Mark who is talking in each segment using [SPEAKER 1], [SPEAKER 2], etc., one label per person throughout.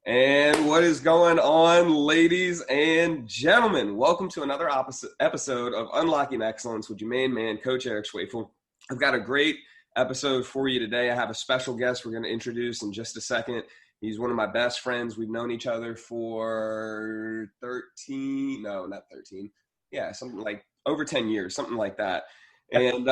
[SPEAKER 1] And what is going on, ladies and gentlemen? Welcome to another episode of Unlocking Excellence with your main man, Coach Eric Schwafel. I've got a great episode for you today. I have a special guest we're going to introduce in just a second. He's one of my best friends. We've known each other for 13, no, not 13. Yeah, something like over 10 years, something like that. And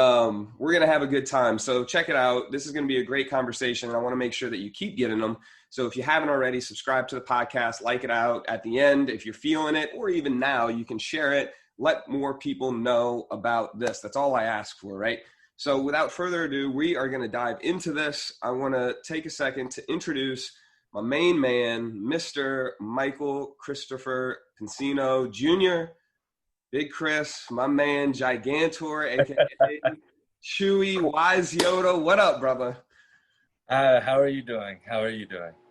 [SPEAKER 1] we're going to have a good time. So check it out. This is going to be a great conversation. And I want to make sure that you keep getting them. So if you haven't already, subscribe to the podcast, like it out at the end. If you're feeling it, or even now, you can share it. Let more people know about this. That's all I ask for, right? So without further ado, we are going to dive into this. I want to take a second to introduce my main man, Mr. Michael Christopher Posseno Jr., Big Chris, my man, Gigantor, a.k.a. Chewy, Wise Yoda. What up, brother?
[SPEAKER 2] How are you doing?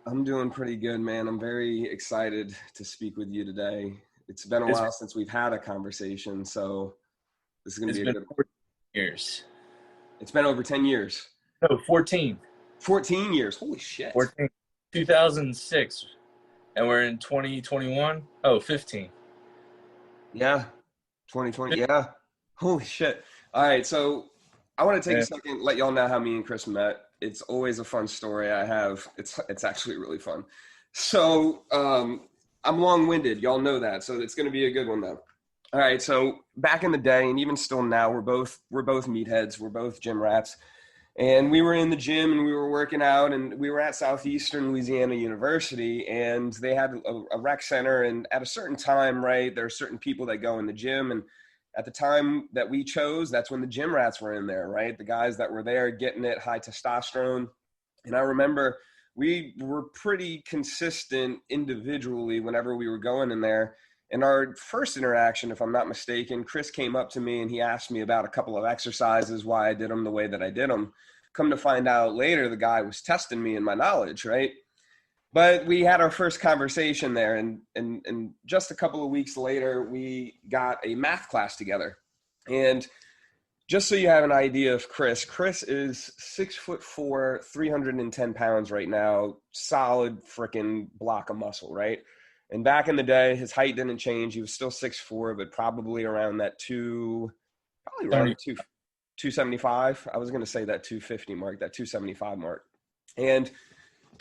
[SPEAKER 1] I'm doing pretty good, man. I'm very excited to speak with you today. It's been a while since we've had a conversation, so this is going to be a good
[SPEAKER 2] 14 years.
[SPEAKER 1] It's been over 10 years.
[SPEAKER 2] No, 14.
[SPEAKER 1] 14 years. Holy shit.
[SPEAKER 2] 14. 2006. And we're in 2021. Oh, 15.
[SPEAKER 1] Yeah. 2020. Yeah. Holy shit. All right. So I want to take a second, let y'all know how me and Chris met. It's always a fun story I have. It's actually really fun. So I'm long-winded. Y'all know that. So it's going to be a good one, though. All right. So back in the day, and even still now, we're both meatheads. We're both gym rats. And we were in the gym and we were working out, and we were at Southeastern Louisiana University, and they had a rec center. And at a certain time, right, there are certain people that go in the gym. And at the time that we chose, that's when the gym rats were in there, right? The guys that were there getting it, high testosterone. And I remember we were pretty consistent individually whenever we were going in there. And our first interaction, if I'm not mistaken, Chris came up to me and he asked me about a couple of exercises, why I did them the way that I did them. Come to find out later, the guy was testing me in my knowledge, right? But we had our first conversation there, and just a couple of weeks later, we got a math class together. And just so you have an idea of Chris is 6'4", 310 pounds right now, solid freaking block of muscle, right? And back in the day, his height didn't change. He was still 6'4", but probably around that 275. I was going to say that 250 mark, that 275 mark. And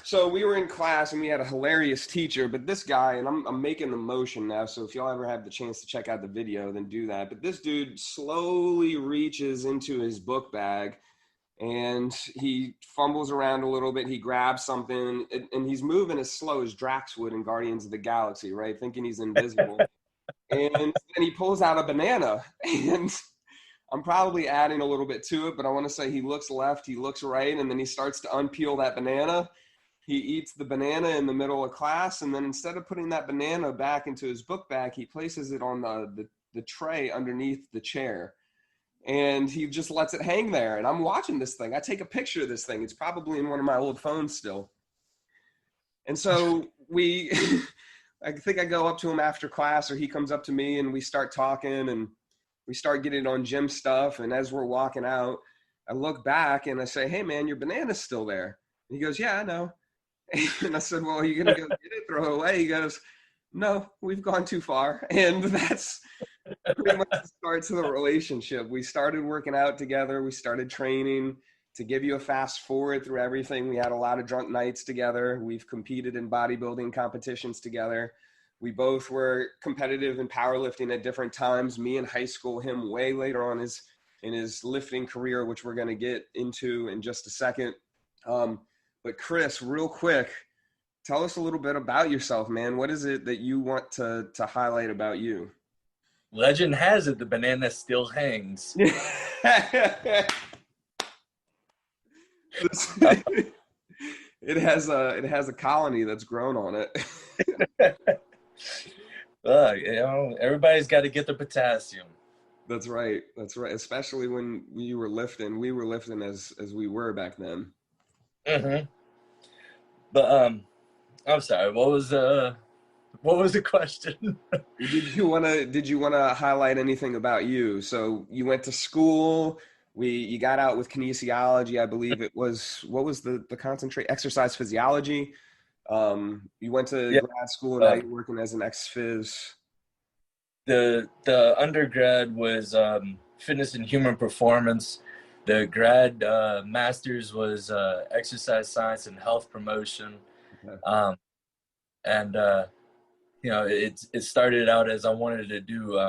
[SPEAKER 1] so we were in class and we had a hilarious teacher, but this guy, and I'm making the motion now, so if y'all ever have the chance to check out the video, then do that. But this dude slowly reaches into his book bag and he fumbles around a little bit. He grabs something and he's moving as slow as Drax would in Guardians of the Galaxy, right? Thinking he's invisible. And then he pulls out a banana, and I'm probably adding a little bit to it, but I want to say he looks left, he looks right, and then he starts to unpeel that banana. He eats the banana in the middle of class, and then instead of putting that banana back into his book bag, he places it on the tray underneath the chair. And he just lets it hang there. And I'm watching this thing. I take a picture of this thing. It's probably in one of my old phones still. And so I think I go up to him after class, or he comes up to me, and we start talking, and we start getting on gym stuff. And as we're walking out, I look back and I say, "Hey man, your banana's still there." And he goes, "Yeah, I know." And I said, "Well, are you going to go get it, throw it away?" He goes, "No, we've gone too far." And that's pretty much the start to the relationship. We started working out together. We started training. To give you a fast forward through everything, we had a lot of drunk nights together. We've competed in bodybuilding competitions together. We both were competitive in powerlifting at different times. Me in high school, him way later on in his lifting career, which we're going to get into in just a second. But Chris, real quick, tell us a little bit about yourself, man. What is it that you want to highlight about you?
[SPEAKER 2] Legend has it the banana still hangs.
[SPEAKER 1] It has a colony that's grown on it.
[SPEAKER 2] Everybody's got to get the potassium.
[SPEAKER 1] That's right. Especially when we were lifting as we were back then.
[SPEAKER 2] Mm-hmm. But I'm sorry. What was the question?
[SPEAKER 1] Did you want to highlight anything about you? So you went to school. You got out with kinesiology, I believe it was. What was the concentrate? Exercise physiology. You went to
[SPEAKER 2] Yeah.
[SPEAKER 1] grad school, now you're working as an ex-phys.
[SPEAKER 2] The undergrad was fitness and human performance. The grad master's was exercise science and health promotion.
[SPEAKER 1] Okay.
[SPEAKER 2] Um, and it started out as I wanted to do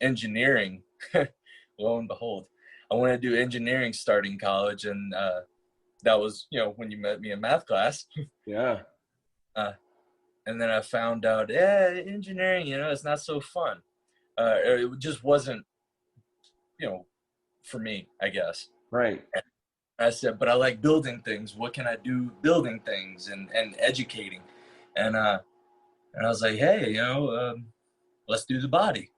[SPEAKER 2] engineering. Lo and behold, I wanted to do engineering starting college, and that was when you met me in math class.
[SPEAKER 1] Yeah.
[SPEAKER 2] uh, and then I found out, yeah, engineering, it's not so fun. It just wasn't, for me, I guess.
[SPEAKER 1] Right.
[SPEAKER 2] I said, but I like building things. What can I do building things and educating? And I was like, hey, let's do the body.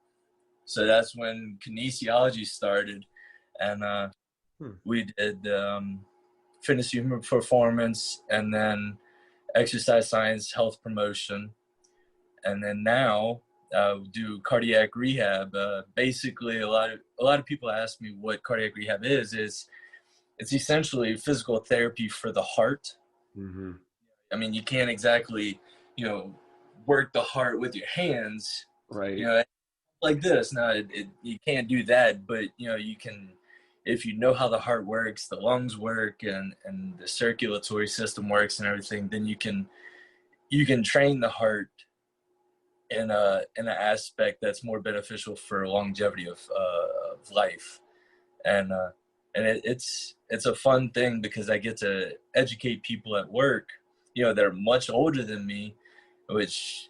[SPEAKER 2] So that's when kinesiology started. And we did fitness human performance, and then exercise science, health promotion. And then now do cardiac rehab. Basically, a lot of people ask me what cardiac rehab is. It's essentially physical therapy for the heart.
[SPEAKER 1] Mm-hmm.
[SPEAKER 2] I mean, you can't exactly, work the heart with your hands,
[SPEAKER 1] Right.
[SPEAKER 2] Like this. No, you can't do that. But, you can, if you know how the heart works, the lungs work, and the circulatory system works and everything, then you can train the heart in an aspect that's more beneficial for longevity of life. And it's a fun thing because I get to educate people at work, that are much older than me, which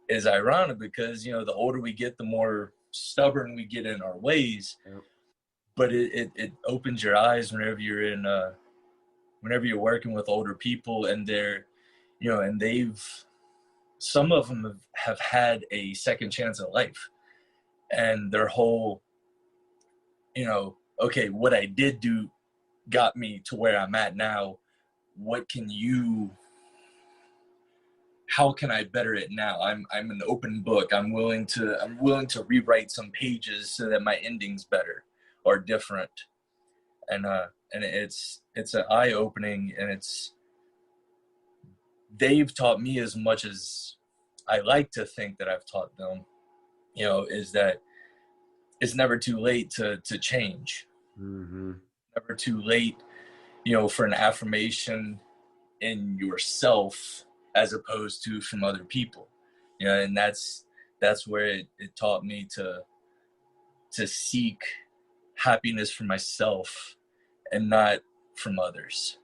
[SPEAKER 2] is ironic because the older we get, the more stubborn we get in our ways.
[SPEAKER 1] Yep.
[SPEAKER 2] But it opens your eyes whenever you're working with older people, and they're and some of them have had a second chance at life, and their whole okay, what I did do got me to where I'm at now. How can I better it now? I'm an open book. I'm willing to rewrite some pages so that my ending's better or different. And it's an eye opening, and they've taught me as much as I like to think that I've taught them. Is that it's never too late to change.
[SPEAKER 1] Mm-hmm.
[SPEAKER 2] Never too late, for an affirmation in yourself as opposed to from other people. And that's where it taught me to seek happiness for myself and not from others.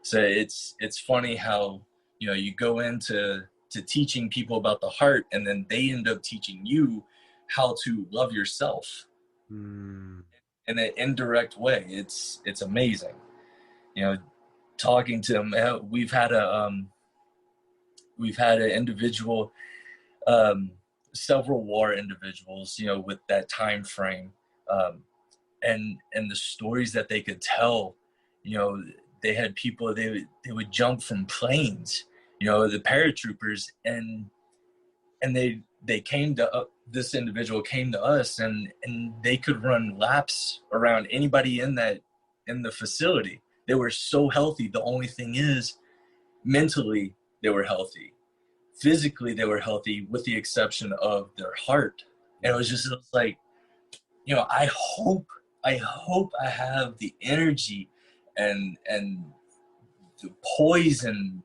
[SPEAKER 2] So it's funny how you go into teaching people about the heart, and then they end up teaching you how to love yourself
[SPEAKER 1] Mm.
[SPEAKER 2] in an indirect way. It's amazing. Talking to them, we've had an individual, several war individuals, with that time frame, and the stories that they could tell. They had people, they would jump from planes, the paratroopers, and they came to this individual came to us, and they could run laps around anybody in the facility. They were so healthy. The only thing is, mentally they were healthy, physically they were healthy, with the exception of their heart. And it was like, I hope I have the energy and the poise and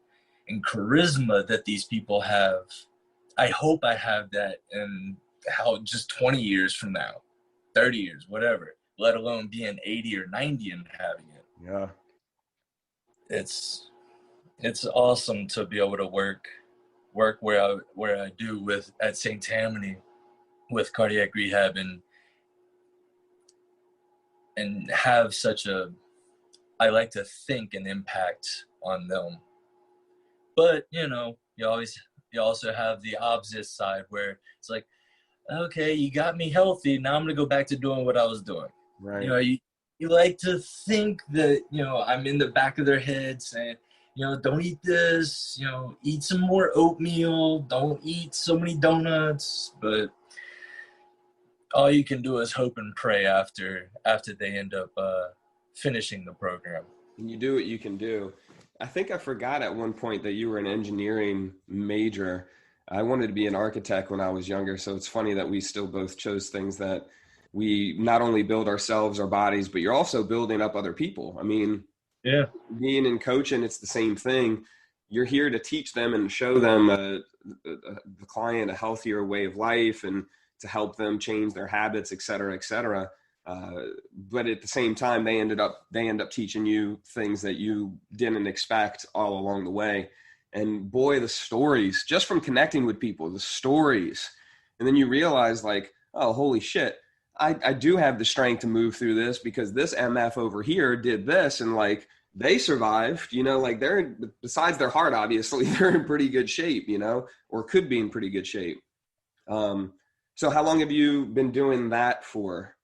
[SPEAKER 2] charisma that these people have. I hope I have that in how just 20 years from now, 30 years, whatever, let alone being 80 or 90 and having it.
[SPEAKER 1] Yeah.
[SPEAKER 2] It's awesome to be able to work where I do with at St. Tammany with cardiac rehab, and have such I like to think, an impact on them. But you also have the opposite side where it's like, okay, you got me healthy, now I'm gonna go back to doing what I was doing.
[SPEAKER 1] Right.
[SPEAKER 2] You like to think that I'm in the back of their head saying, don't eat this, eat some more oatmeal, don't eat so many donuts. But all you can do is hope and pray after they end up finishing the program.
[SPEAKER 1] And you do what you can do. I think I forgot at one point that you were an engineering major. I wanted to be an architect when I was younger, so it's funny that we still both chose things that we not only build ourselves, our bodies, but you're also building up other people. I mean,
[SPEAKER 2] Yeah.
[SPEAKER 1] being in coaching, it's the same thing. You're here to teach them and show them the client a healthier way of life and to help them change their habits, et cetera, et cetera. But at the same time, they end up teaching you things that you didn't expect all along the way. And boy, the stories, just from connecting with people, the stories, and then you realize like, oh, holy shit, I do have the strength to move through this because this MF over here did this, and like they survived, like they're, besides their heart, obviously they're in pretty good shape, or could be in pretty good shape. So how long have you been doing that for?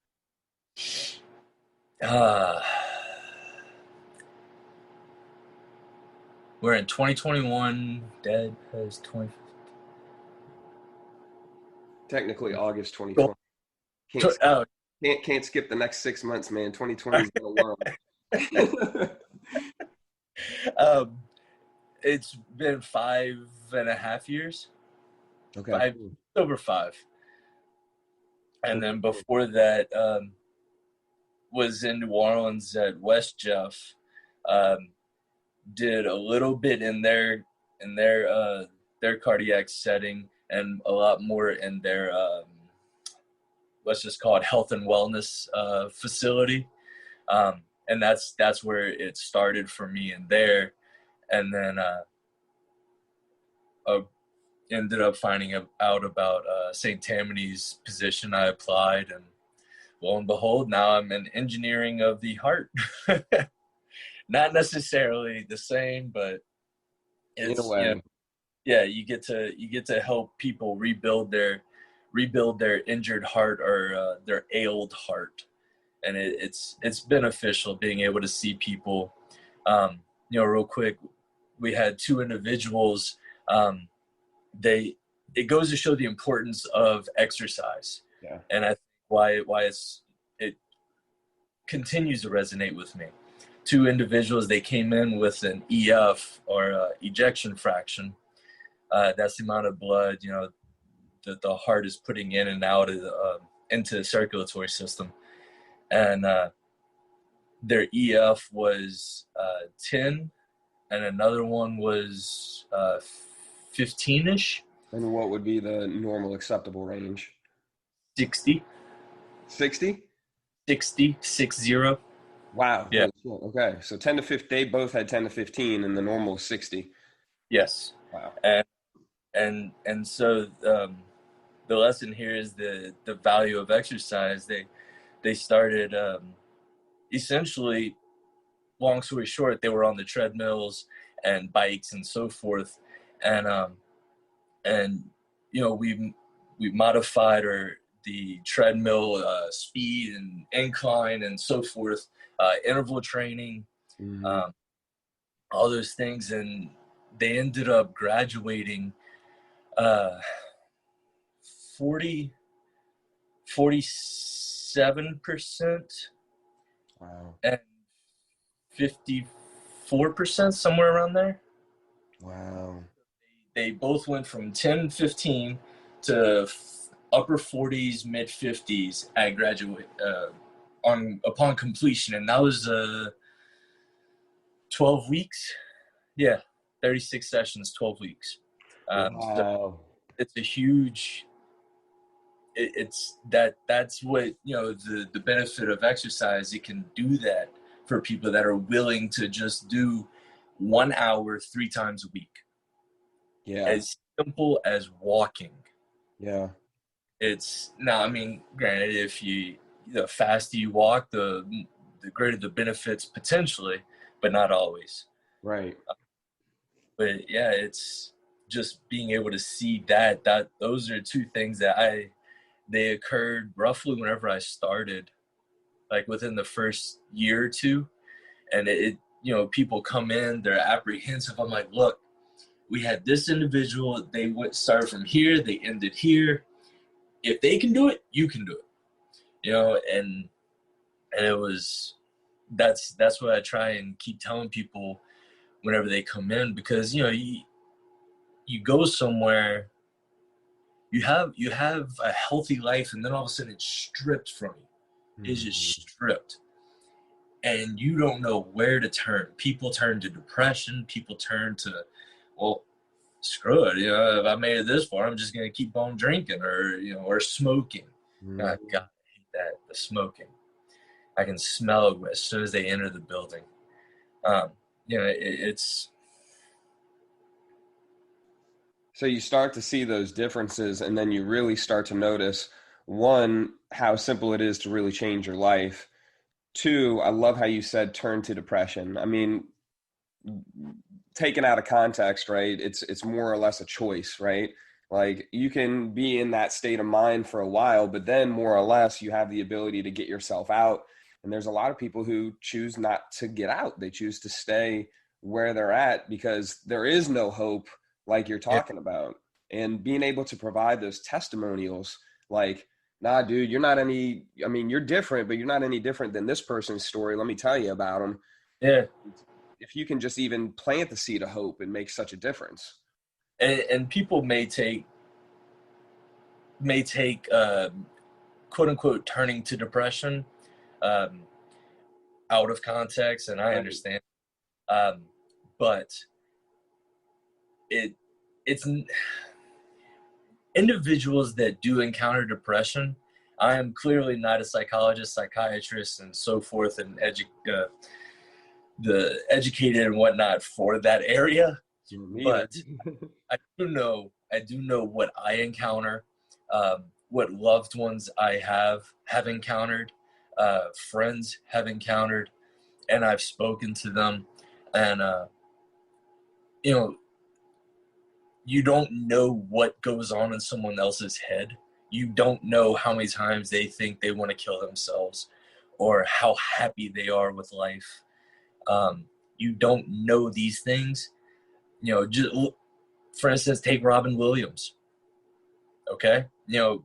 [SPEAKER 2] We're in 2021. Dad has 20.
[SPEAKER 1] Technically August 2020. Can't skip the next 6 months, man. 2020 is been a whirl.
[SPEAKER 2] It's been 5.5 years.
[SPEAKER 1] Okay.
[SPEAKER 2] Over 5. And then before that, was in New Orleans at West Jeff. Did a little bit in their cardiac setting, and a lot more in their let's just call it health and wellness facility. And that's where it started for me in there. And then ended up finding out about St. Tammany's position. I applied, and lo and behold, now I'm in engineering of the heart. Not necessarily the same, but it's,
[SPEAKER 1] in a way.
[SPEAKER 2] You get to help people rebuild their injured heart or their ailed heart, and it's beneficial being able to see people. Real quick, we had 2 individuals. It goes to show the importance of exercise, and I think why it continues to resonate with me. 2 individuals, they came in with an EF, or ejection fraction. That's the amount of blood that the heart is putting in and out of into the circulatory system, and their EF was 10, and another one was 15-ish.
[SPEAKER 1] And what would be the normal acceptable range?
[SPEAKER 2] 60.
[SPEAKER 1] 60?
[SPEAKER 2] 60.
[SPEAKER 1] Wow.
[SPEAKER 2] Yeah.
[SPEAKER 1] Okay. So 10 to 15, they both had 10 to 15, and the normal is 60.
[SPEAKER 2] Yes.
[SPEAKER 1] Wow.
[SPEAKER 2] And so the lesson here is the value of exercise. They started essentially, long story short, they were on the treadmills and bikes and so forth, and we modified the treadmill speed and incline and so forth, interval training, all those things, and they ended up graduating 47%.
[SPEAKER 1] Wow.
[SPEAKER 2] And 54%, somewhere around there.
[SPEAKER 1] Wow.
[SPEAKER 2] They both went from 10, 15 to upper 40s, mid 50s at graduate upon completion, and that was 12 weeks. Yeah, 36 sessions, 12 weeks.
[SPEAKER 1] Wow.
[SPEAKER 2] So it's a huge. That's what the benefit of exercise. It can do that for people that are willing to just do 1 hour 3 times a week.
[SPEAKER 1] Yeah.
[SPEAKER 2] As simple as walking.
[SPEAKER 1] Yeah.
[SPEAKER 2] It's now, I mean, granted, if the faster you walk, the greater the benefits potentially, but not always.
[SPEAKER 1] Right.
[SPEAKER 2] But yeah, it's just being able to see that those are 2 things that they occurred roughly whenever I started, like within the first year or 2. And people come in, they're apprehensive. I'm like, look, we had this individual, they started from here, they ended here. If they can do it, you can do it. And it was, that's what I try and keep telling people whenever they come in, because you go somewhere, you have a healthy life, and then all of a sudden it's stripped from you. It's just stripped, and you don't know where to turn. People turn to depression. People turn to, well, screw it. If I made it this far, I'm just gonna keep on drinking, or smoking. God, I hate that, the smoking. I can smell it as soon as they enter the building. It's.
[SPEAKER 1] So you start to see those differences, and then you really start to notice, one, how simple it is to really change your life. Two, I love how you said turn to depression. I mean, taken out of context, right? It's more or less a choice, right? Like you can be in that state of mind for a while, but then more or less you have the ability to get yourself out. And there's a lot of people who choose not to get out. They choose to stay where they're at because there is no hope, like you're
[SPEAKER 2] Yeah.
[SPEAKER 1] talking about. And being able to provide those testimonials, like, nah, dude, you're not any, I mean, you're different, but you're not any different than this person's story. Let me tell you about them.
[SPEAKER 2] Yeah.
[SPEAKER 1] If you can just even plant the seed of hope, it makes such a difference.
[SPEAKER 2] And people may take quote unquote turning to depression um, out of context, and I
[SPEAKER 1] Right.
[SPEAKER 2] understand, but it's individuals that do encounter depression. I am clearly not a psychologist, psychiatrist, and so forth, and the educated and whatnot for that area. But I do know what I encounter, what loved ones I have encountered, friends have encountered, and I've spoken to them, and you know, you don't know what goes on in someone else's head. You don't know how many times they think they want to kill themselves, or how happy they are with life. You don't know these things. Just for instance, take Robin Williams. Okay,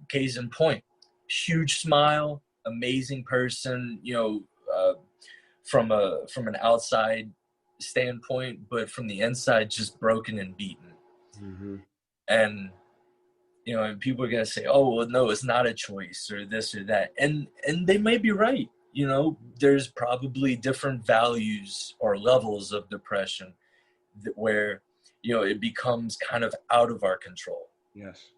[SPEAKER 2] case in point, huge smile, amazing person. From an outside standpoint, but from the inside, just broken and beaten.
[SPEAKER 1] Mm-hmm.
[SPEAKER 2] And and people are gonna say, "Oh, well, no, it's not a choice, or this or that," and they may be right. There's probably different values or levels of depression where it becomes kind of out of our control.
[SPEAKER 1] Yes.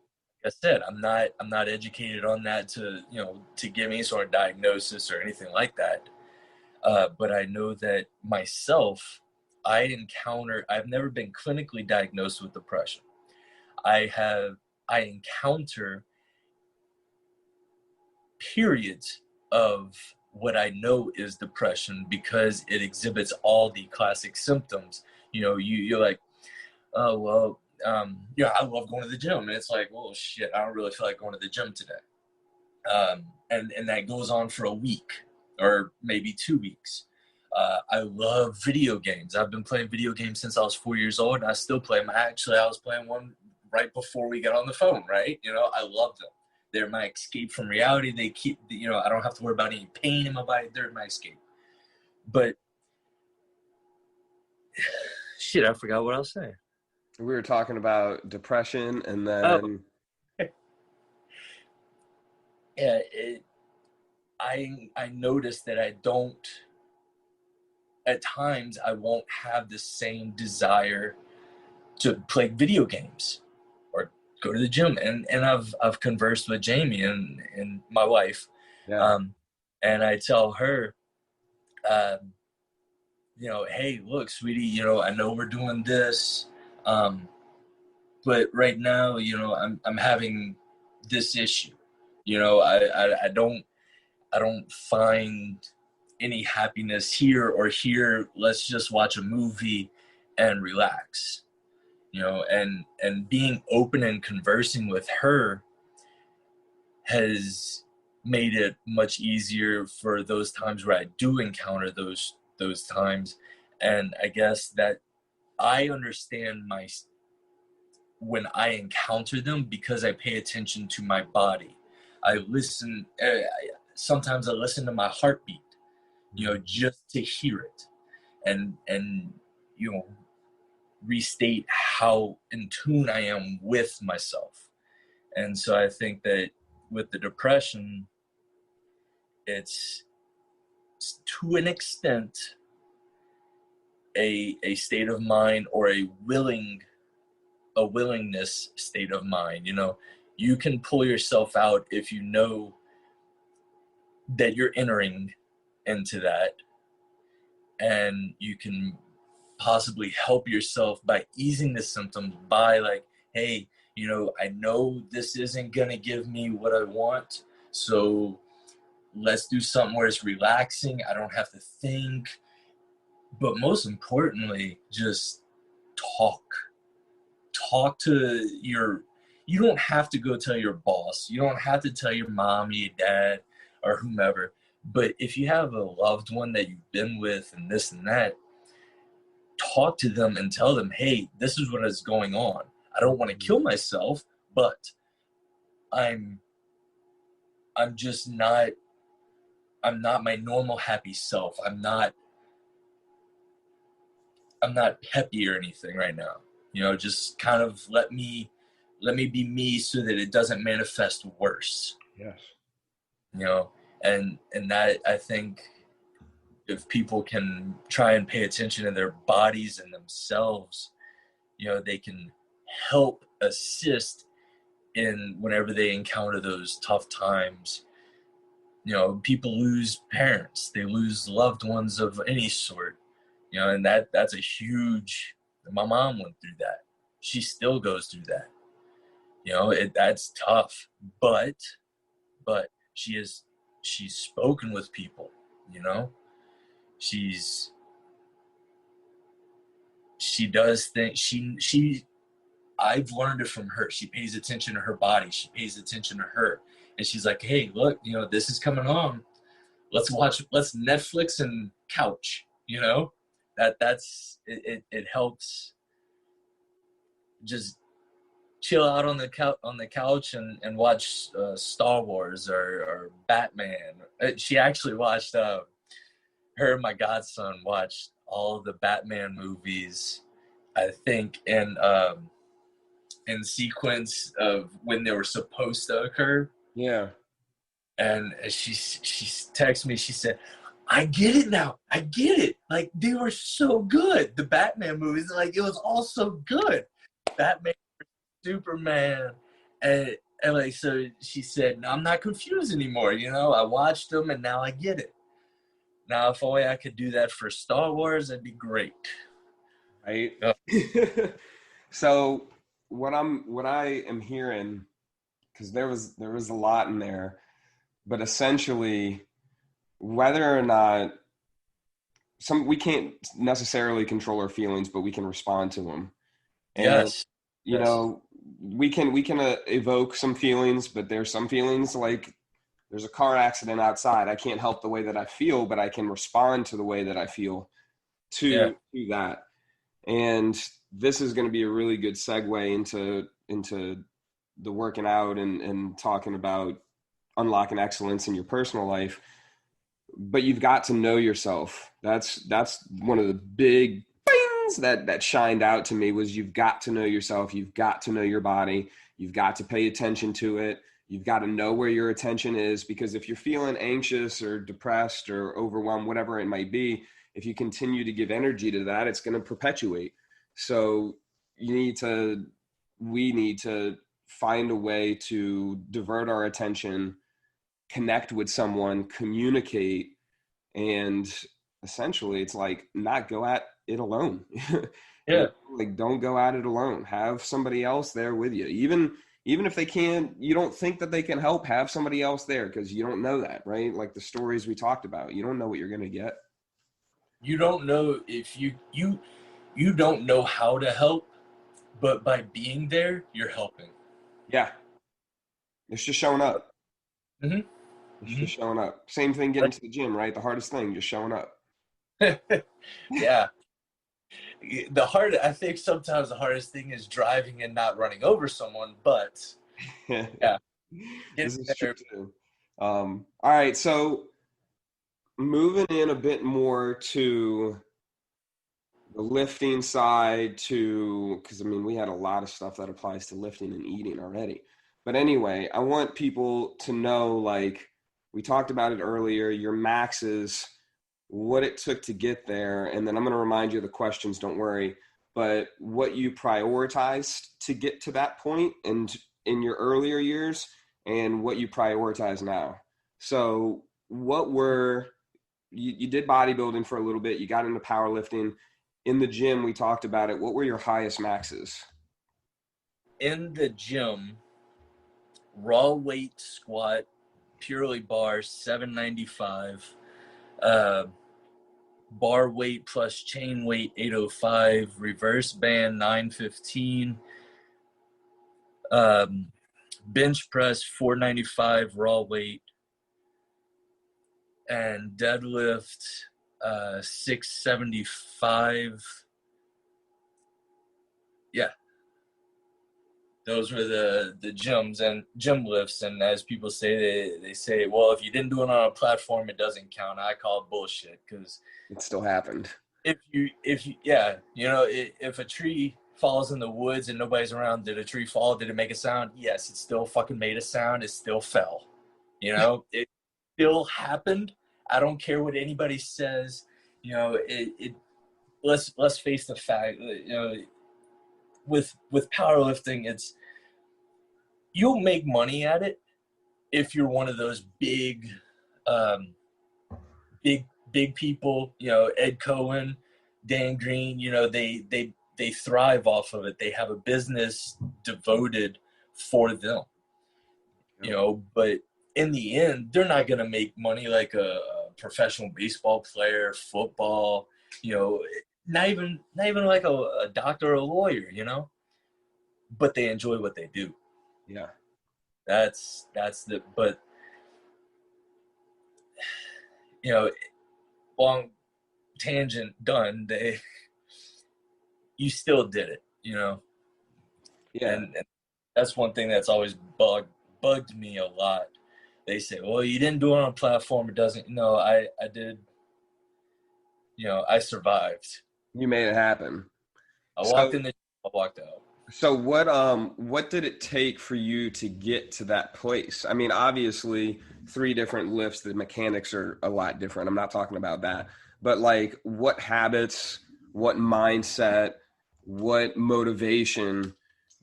[SPEAKER 2] Like I said, I'm not educated on that to give any sort of diagnosis or anything like that. But I know that myself, I've never been clinically diagnosed with depression. I encounter periods of what I know is depression because it exhibits all the classic symptoms. You're like, oh, well, I love going to the gym. And it's like, well, shit, I don't really feel like going to the gym today. And that goes on for a week or maybe 2 weeks. I love video games. I've been playing video games since I was 4 years old, and I still play them. I was playing one right before we got on the phone, right? I love them. They're my escape from reality. They keep, I don't have to worry about any pain in my body. They're my escape. But, shit, I forgot what I was saying.
[SPEAKER 1] We were talking about depression, and
[SPEAKER 2] Oh.
[SPEAKER 1] then
[SPEAKER 2] Yeah, I noticed that at times I won't have the same desire to play video games or go to the gym. And I've conversed with Jamie and my wife,
[SPEAKER 1] yeah,
[SPEAKER 2] and I tell her, hey, look, sweetie, I know we're doing this, but right now, I'm having this issue. I don't find any happiness here or here. Let's just watch a movie and relax. And being open and conversing with her has made it much easier for those times where I do encounter those times. And I guess that I understand when I encounter them because I pay attention to my body. I listen. Sometimes I listen to my heartbeat, just to hear it. And restate how in tune I am with myself. And so I think that with the depression, it's to an extent a state of mind, or a willingness state of mind. You can pull yourself out if you know that you're entering into that, and you can possibly help yourself by easing the symptoms, by like, hey, I know this isn't gonna give me what I want, so let's do something where it's relaxing, I don't have to think. But most importantly, just talk. Talk to you don't have to go tell your boss. You don't have to tell your mom, your dad, or whomever. But if you have a loved one that you've been with and this and that, talk to them and tell them, hey, this is what is going on. I don't want to kill myself, but I'm just not, I'm not my normal happy self. I'm not peppy or anything right now. Just kind of let me be me so that it doesn't manifest worse.
[SPEAKER 1] Yes.
[SPEAKER 2] And that, I think, if people can try and pay attention to their bodies and themselves, they can help assist in whenever they encounter those tough times. People lose parents, they lose loved ones of any sort, and that's a huge, my mom went through that. She still goes through that. That's tough, but she's spoken with people, she does things, I've learned it from her. She pays attention to her body. She pays attention to her. And she's like, hey, look, this is coming on. Let's Netflix and couch, that's it helps just chill out on the couch and watch Star Wars or Batman. She actually watched, her and my godson watched all of the Batman movies, I think, in sequence of when they were supposed to occur.
[SPEAKER 1] Yeah.
[SPEAKER 2] And she texted me, she said, I get it now. I get it. Like, they were so good. The Batman movies, like, it was all so good. Batman, Superman, and like, so she said, no, I'm not confused anymore. I watched them and now I get it. Now, if only I could do that for Star Wars, that'd be great.
[SPEAKER 1] Right. So what I am hearing, because there was a lot in there, but essentially, whether or not we can't necessarily control our feelings, but we can respond to them. And,
[SPEAKER 2] yes.
[SPEAKER 1] We can evoke some feelings, but there's some feelings, like there's a car accident outside. I can't help the way that I feel, but I can respond to the way that I feel to that. And this is going to be a really good segue into the working out and talking about unlocking excellence in your personal life. But you've got to know yourself. That's one of the big things that shined out to me, was you've got to know yourself. You've got to know your body. You've got to pay attention to it. You've got to know where your attention is, because if you're feeling anxious or depressed or overwhelmed, whatever it might be, if you continue to give energy to that, it's going to perpetuate. So we need to find a way to divert our attention, connect with someone, communicate, and essentially it's like not go at it alone.
[SPEAKER 2] Yeah.
[SPEAKER 1] Like, don't go at it alone. Have somebody else there with you. Even if you don't think that they can help, have somebody else there, because you don't know that, right? Like the stories we talked about, you don't know what you're going to get.
[SPEAKER 2] You don't know if you don't know how to help, but by being there, you're helping.
[SPEAKER 1] Yeah. It's just showing up.
[SPEAKER 2] Mm-hmm.
[SPEAKER 1] It's just showing up. Same thing getting to the gym, right? The hardest thing, just showing up.
[SPEAKER 2] Yeah. I think sometimes the hardest thing is driving and not running over someone, but yeah.
[SPEAKER 1] This is true too. All right. So moving in a bit more to the lifting side to, because I mean, we had a lot of stuff that applies to lifting and eating already. But anyway, I want people to know, like, we talked about it earlier, your maxes, what it took to get there. And then I'm going to remind you of the questions, don't worry. But what you prioritized to get to that point and in your earlier years and what you prioritize now. So, what were you did bodybuilding for a little bit, you got into powerlifting. In the gym, we talked about it. What were your highest maxes?
[SPEAKER 2] In the gym, raw weight squat, purely bar, 795. Bar weight plus chain weight, 805. Reverse band, 915. Bench press, 495 raw weight. And deadlift, 675. Yeah, those were the gyms and gym lifts. And as people say, they say, well, if you didn't do it on a platform, it doesn't count. I call it bullshit, because
[SPEAKER 1] It still happened.
[SPEAKER 2] if you yeah, you know, if a tree falls in the woods and nobody's around, did a tree fall? Did it make a sound? Yes, it still fucking made a sound. It still fell. You know, it still happened. I don't care what anybody says. You know, let's face the fact. You know, with powerlifting, it's, you'll make money at it if you're one of those big people. You know, Ed Cohen, Dan Green. You know, they thrive off of it. They have a business devoted for them. You know, but in the end, they're not going to make money like a professional baseball player, football, you know, not even like a doctor or a lawyer, you know, but they enjoy what they do.
[SPEAKER 1] Yeah.
[SPEAKER 2] That's but, you know, long tangent done, you still did it, you know?
[SPEAKER 1] Yeah.
[SPEAKER 2] And that's one thing that's always bugged me a lot. They say, well, you didn't do it on a platform. It doesn't. No, I did. You know, I survived.
[SPEAKER 1] You made it happen.
[SPEAKER 2] I walked in the, I walked out.
[SPEAKER 1] So what did it take for you to get to that place? I mean, obviously 3 different lifts, the mechanics are a lot different. I'm not talking about that. But like, what habits, what mindset, what motivation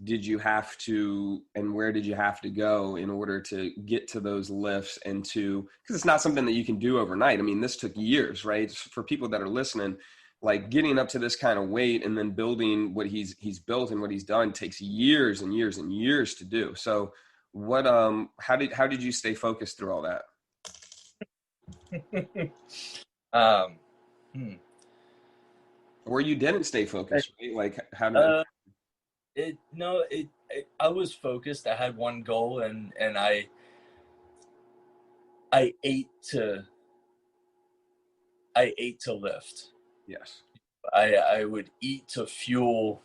[SPEAKER 1] did you have to, and where did you have to go in order to get to those lifts? And to, because it's not something that you can do overnight. I mean, this took years, right? For people that are listening, like getting up to this kind of weight and then building what he's built and what he's done takes years and years and years to do. So what, how did you stay focused through all that? Or you didn't stay focused, right? Like how did
[SPEAKER 2] I was focused. I had one goal, and I ate to lift.
[SPEAKER 1] Yes.
[SPEAKER 2] I would eat to fuel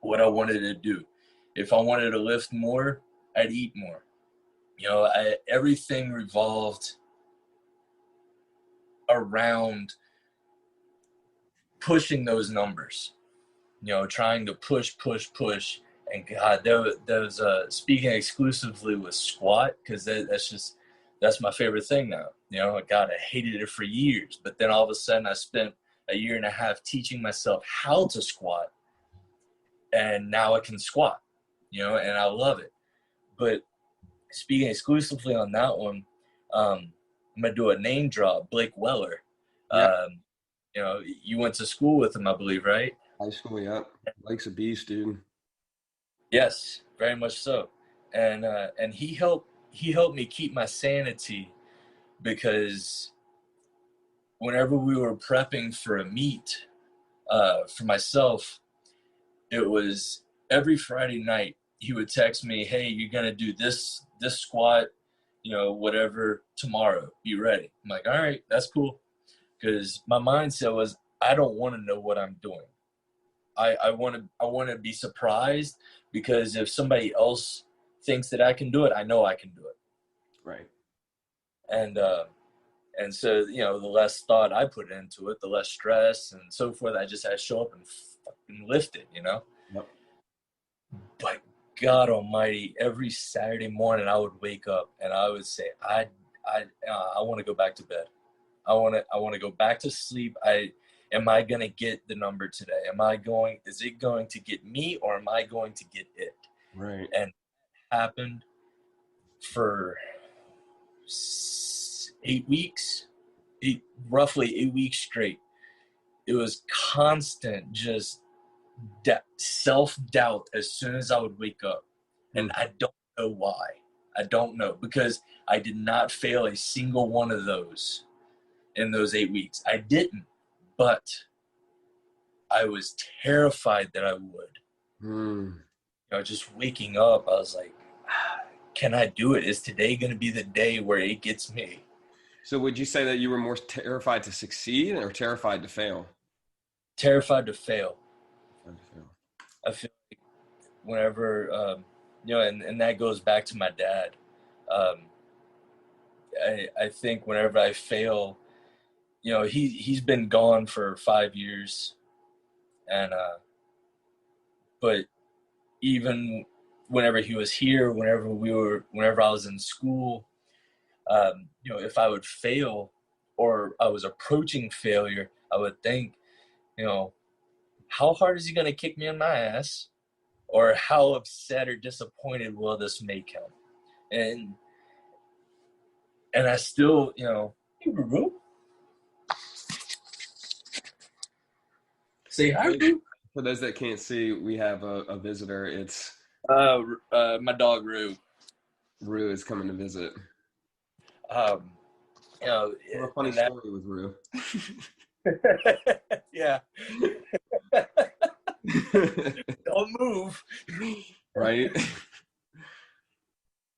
[SPEAKER 2] what I wanted to do. If I wanted to lift more, I'd eat more. You know, everything revolved around pushing those numbers. You know, trying to push. And God, there was speaking exclusively with squat, because that's my favorite thing now. You know, God, I hated it for years. But then all of a sudden I spent a year and a half teaching myself how to squat. And now I can squat, you know, and I love it. But speaking exclusively on that one, I'm going to do a name drop, Blake Weller.
[SPEAKER 1] Yeah.
[SPEAKER 2] You know, you went to school with him, I believe, right?
[SPEAKER 1] High school, yeah. Blake's a beast, dude.
[SPEAKER 2] Yes, very much so. And he helped me keep my sanity, because whenever we were prepping for a meet, for myself, it was every Friday night he would text me, hey, you're going to do this squat, you know, whatever, tomorrow. Be ready. I'm like, all right, that's cool. Because my mindset was, I don't want to know what I'm doing. I want to be surprised, because if somebody else thinks that I can do it, I know I can do it.
[SPEAKER 1] Right.
[SPEAKER 2] And And so, the less thought I put into it, the less stress and so forth. I just had to show up and fucking lift it.
[SPEAKER 1] Yep.
[SPEAKER 2] But God Almighty, every Saturday morning I would wake up and I would say, I want to go back to bed. I want to go back to sleep. Am I going to get the number today? Is it going to get me, or am I going to get it?
[SPEAKER 1] Right.
[SPEAKER 2] And it happened for 8 weeks, roughly 8 weeks straight. It was constant, just self-doubt as soon as I would wake up. And I don't know why. I don't know, because I did not fail a single one of those in those 8 weeks. I didn't, but I was terrified that I would. Just waking up, I was like, can I do it? Is today going to be the day where it gets me?
[SPEAKER 1] So would you say that you were more terrified to succeed or terrified to fail?
[SPEAKER 2] Terrified to fail. I feel like whenever, and that goes back to my dad. I think whenever I fail, he's been gone for 5 years, and but even whenever he was here, whenever I was in school, if I would fail or I was approaching failure, I would think, how hard is he going to kick me in my ass, or how upset or disappointed will this make him? And I still, say hi, Roo.
[SPEAKER 1] For those that can't see, we have a visitor. It's
[SPEAKER 2] my dog Roo.
[SPEAKER 1] Rue is coming to visit.
[SPEAKER 2] A
[SPEAKER 1] funny story with Rue.
[SPEAKER 2] Yeah. Don't move.
[SPEAKER 1] Right.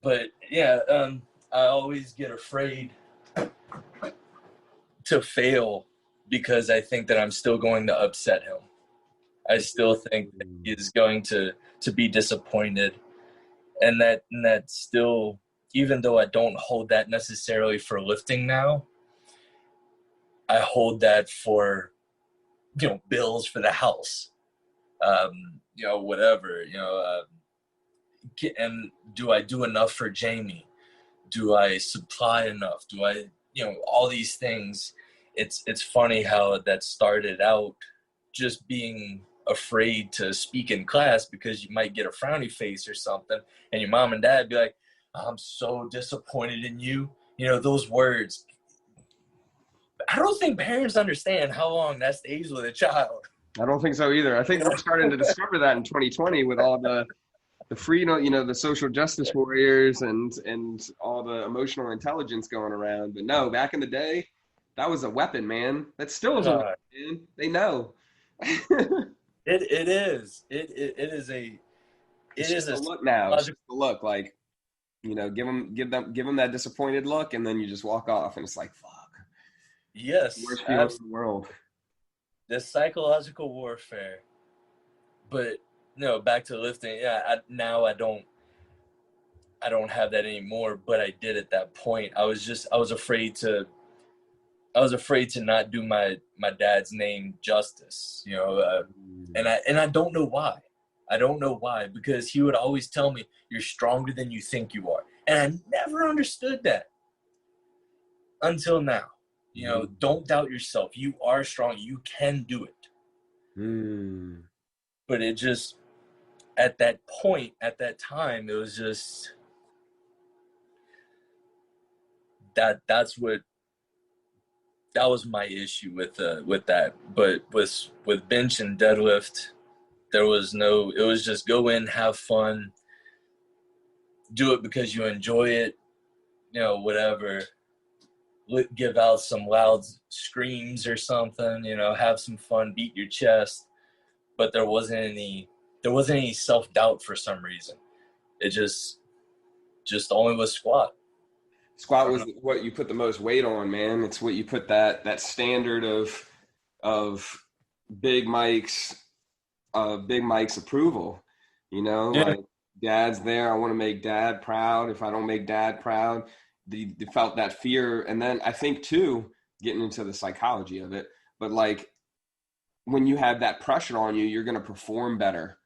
[SPEAKER 2] But yeah, I always get afraid to fail because I think that I'm still going to upset him. I still think that he's going to be disappointed, and that still, even though I don't hold that necessarily for lifting now, I hold that for bills for the house, whatever, and do I do enough for Jamie? Do I supply enough? Do I, all these things. It's funny how that started out just being afraid to speak in class because you might get a frowny face or something, and your mom and dad be like, I'm so disappointed in you. Those words. I don't think parents understand how long that stays with a child.
[SPEAKER 1] I don't think so either. I think we're starting to discover that in 2020 with all the freedom, the social justice warriors and all the emotional intelligence going around. But no, back in the day, that was a weapon, man. That still is a weapon, man. They know.
[SPEAKER 2] It is. It is a
[SPEAKER 1] look now. It's just a look, like, give them that disappointed look, and then you just walk off, and it's like, fuck.
[SPEAKER 2] Yes,
[SPEAKER 1] worst feeling in the world.
[SPEAKER 2] The psychological warfare. But back to lifting. Yeah, I don't have that anymore, but I did at that point. I was afraid to not do my dad's name justice, and I don't know why. I don't know why, because he would always tell me, you're stronger than you think you are. And I never understood that until now. Don't doubt yourself. You are strong. You can do it. But it just, at that point, at that time, it was just that was my issue with that. But with bench and deadlift, it was just go in, have fun, do it because you enjoy it, whatever. Give out some loud screams or something, have some fun, beat your chest. But there wasn't any self-doubt for some reason. It just only was squat.
[SPEAKER 1] Squat was what you put the most weight on, man. It's what you put that standard of Big Mike's approval.
[SPEAKER 2] Yeah.
[SPEAKER 1] Like, dad's there. I want to make dad proud. If I don't make dad proud, they felt that fear. And then I think too, getting into the psychology of it, but like when you have that pressure on you, you're going to perform better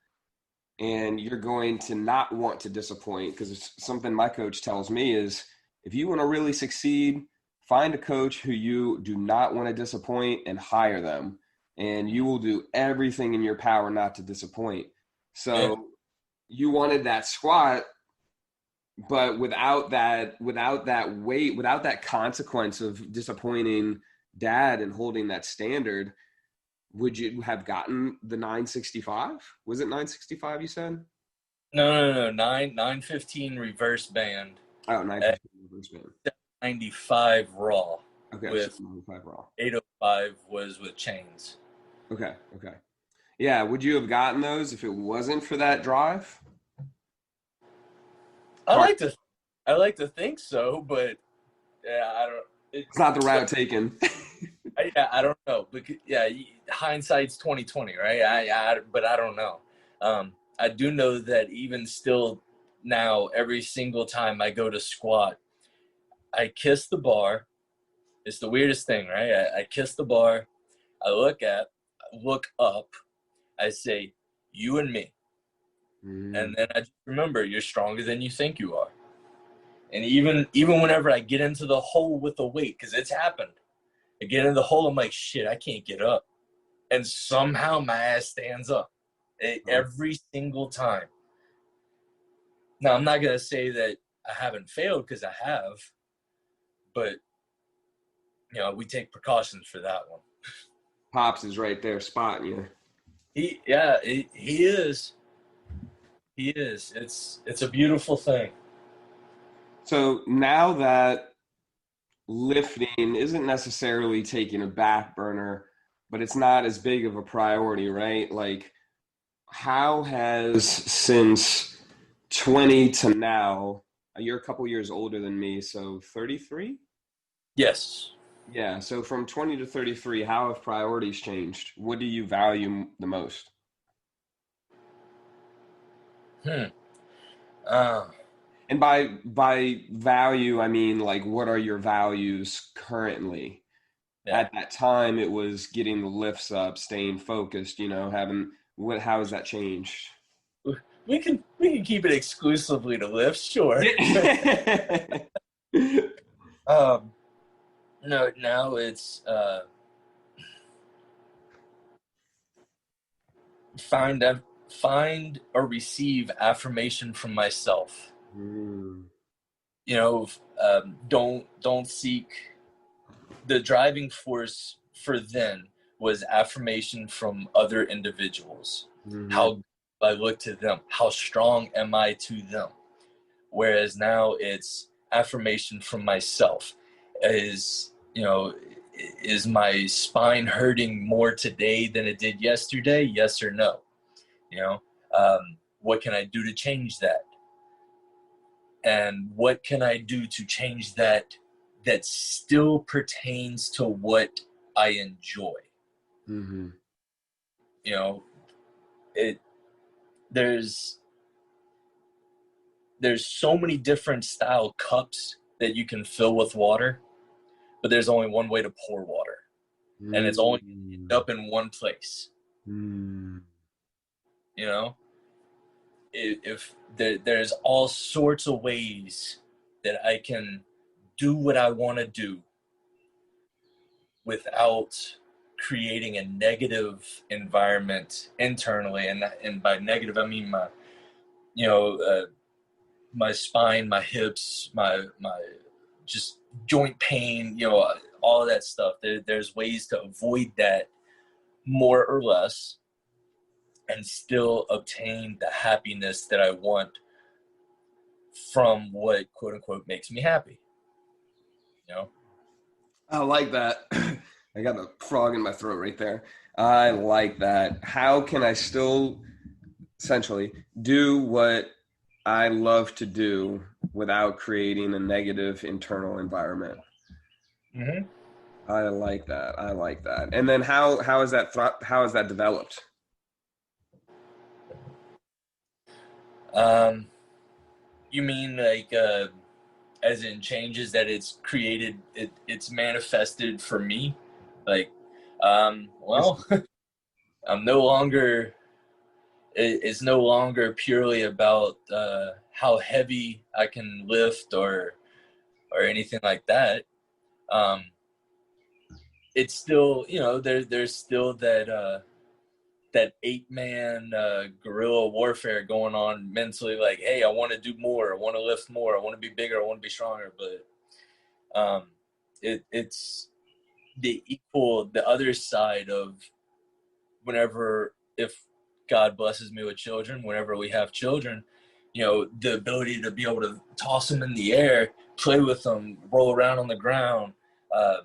[SPEAKER 1] and you're going to not want to disappoint. Because it's something my coach tells me is if you want to really succeed, find a coach who you do not want to disappoint and hire them. And you will do everything in your power not to disappoint.
[SPEAKER 2] Yeah.
[SPEAKER 1] So you wanted that squat, but without that weight, without that consequence of disappointing dad and holding that standard, would you have gotten the 965? Was it 965 you said?
[SPEAKER 2] No. 915 reverse band.
[SPEAKER 1] Oh, 915 reverse band.
[SPEAKER 2] 95 raw.
[SPEAKER 1] Okay,
[SPEAKER 2] With
[SPEAKER 1] so 95 raw.
[SPEAKER 2] 805 was with chains.
[SPEAKER 1] Okay. Yeah, would you have gotten those if it wasn't for that drive?
[SPEAKER 2] I like to think so, but yeah, I don't.
[SPEAKER 1] It's not the route taken.
[SPEAKER 2] I don't know. Because, yeah, hindsight's 2020, right? But I don't know. I do know that even still now, every single time I go to squat, I kiss the bar. It's the weirdest thing, right? I kiss the bar. I look up. I say, "You and me," and then I just remember, you're stronger than you think you are. And even whenever I get into the hole with the weight, because it's happened, I get in the hole, I'm like, shit, I can't get up. And somehow my ass stands up every single time. Now, I'm not going to say that I haven't failed because I have, but, we take precautions for that one.
[SPEAKER 1] Pops is right there spotting you.
[SPEAKER 2] He is. He is. It's a beautiful thing.
[SPEAKER 1] So now that lifting isn't necessarily taking a back burner, but it's not as big of a priority, right? Like, how has since 20 to now, you're a couple years older than me, so 33?
[SPEAKER 2] Yes.
[SPEAKER 1] Yeah, so from 20 to 33, how have priorities changed? What do you value the most?
[SPEAKER 2] Uh,
[SPEAKER 1] And by value, I mean like what are your values currently?
[SPEAKER 2] yeah.
[SPEAKER 1] At that time, it was getting the lifts up, staying focused, having how has that changed?
[SPEAKER 2] We can keep it exclusively to lifts, sure. No, now it's find or receive affirmation from myself.
[SPEAKER 1] Mm.
[SPEAKER 2] Don't seek. The driving force for then was affirmation from other individuals.
[SPEAKER 1] Mhm.
[SPEAKER 2] How I look to them, how strong am I to them? Whereas now it's affirmation from myself. Is my spine hurting more today than it did yesterday? Yes or no? You know, what can I do to change that? And what can I do to change that still pertains to what I enjoy?
[SPEAKER 1] Mm-hmm.
[SPEAKER 2] You know, it there's so many different style cups that you can fill with water, but there's only one way to pour water, and it's only up in one place.
[SPEAKER 1] Mm-hmm.
[SPEAKER 2] You know, if there's all sorts of ways that I can do what I want to do without creating a negative environment internally, and by negative I mean my spine, my hips, my just joint pain, all of that stuff. There's ways to avoid that more or less and still obtain the happiness that I want from what quote unquote makes me happy.
[SPEAKER 1] I like that. I got a frog in my throat right there. I like that. How can I still essentially do what I love to do without creating a negative internal environment?
[SPEAKER 2] Mm-hmm.
[SPEAKER 1] I like that. I like that. And then how is that how is that developed?
[SPEAKER 2] You mean like as in changes that it's created, it's manifested for me. Like, well, I'm no longer, it's no longer purely about how heavy I can lift or anything like that. Um, it's still, there's still that 8-man guerrilla warfare going on mentally. Like, hey, I want to do more. I want to lift more. I want to be bigger. I want to be stronger. But it's the other side of whenever, if God blesses me with children, whenever we have children, the ability to be able to toss them in the air, play with them, roll around on the ground, uh,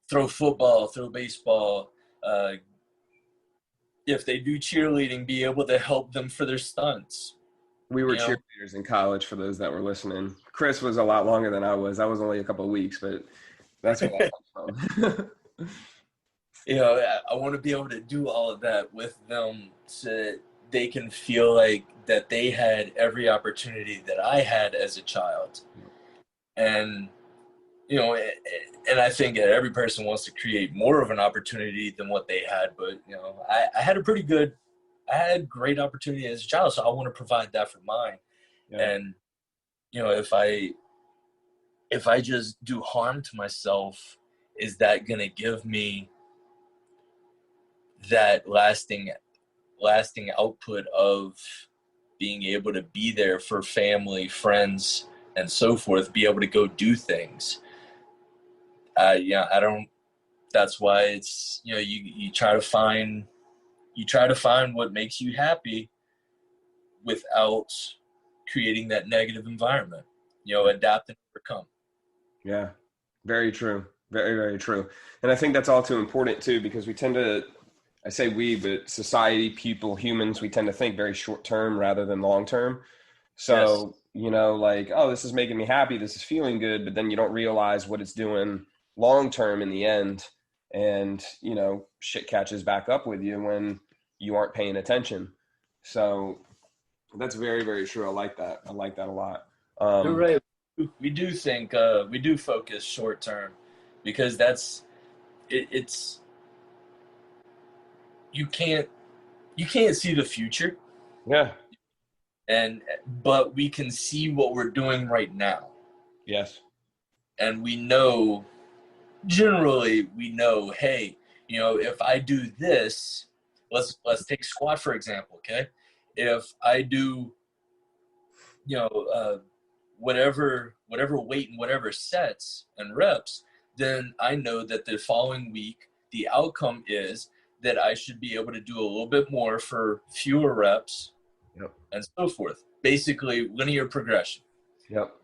[SPEAKER 2] throw football, throw baseball, if they do cheerleading, be able to help them for their stunts.
[SPEAKER 1] We were cheerleaders in college, for those that were listening. Chris was a lot longer than I was. I was only a couple of weeks, but that's where that comes from.
[SPEAKER 2] I want to be able to do all of that with them so that they can feel like that they had every opportunity that I had as a child. And, and I think that every person wants to create more of an opportunity than what they had. But, I had great opportunity as a child, so I want to provide that for mine. Yeah. And, if I just do harm to myself, is that going to give me that lasting output of being able to be there for family, friends, and so forth, be able to go do things? I don't, that's why it's, you try to find what makes you happy without creating that negative environment, adapt and overcome.
[SPEAKER 1] Yeah, very true. Very, very true. And I think that's all too important too, because we tend to, I say we, but society, people, humans, we tend to think very short term rather than long term. So, yes, like, oh, this is making me happy, this is feeling good, but then you don't realize what it's doing long term in the end. And, shit catches back up with you when you aren't paying attention. So that's very, very true. I like that. I like that a lot.
[SPEAKER 2] You're right. We do think, we do focus short term, because it's, you can't see the future.
[SPEAKER 1] Yeah.
[SPEAKER 2] But we can see what we're doing right now.
[SPEAKER 1] Yes.
[SPEAKER 2] And generally we know, hey, if I do this, let's take squat, for example. Okay. If I do, whatever weight and whatever sets and reps, then I know that the following week, the outcome is that I should be able to do a little bit more for fewer reps.
[SPEAKER 1] Yep.
[SPEAKER 2] And so forth. Basically, linear progression.
[SPEAKER 1] Yep.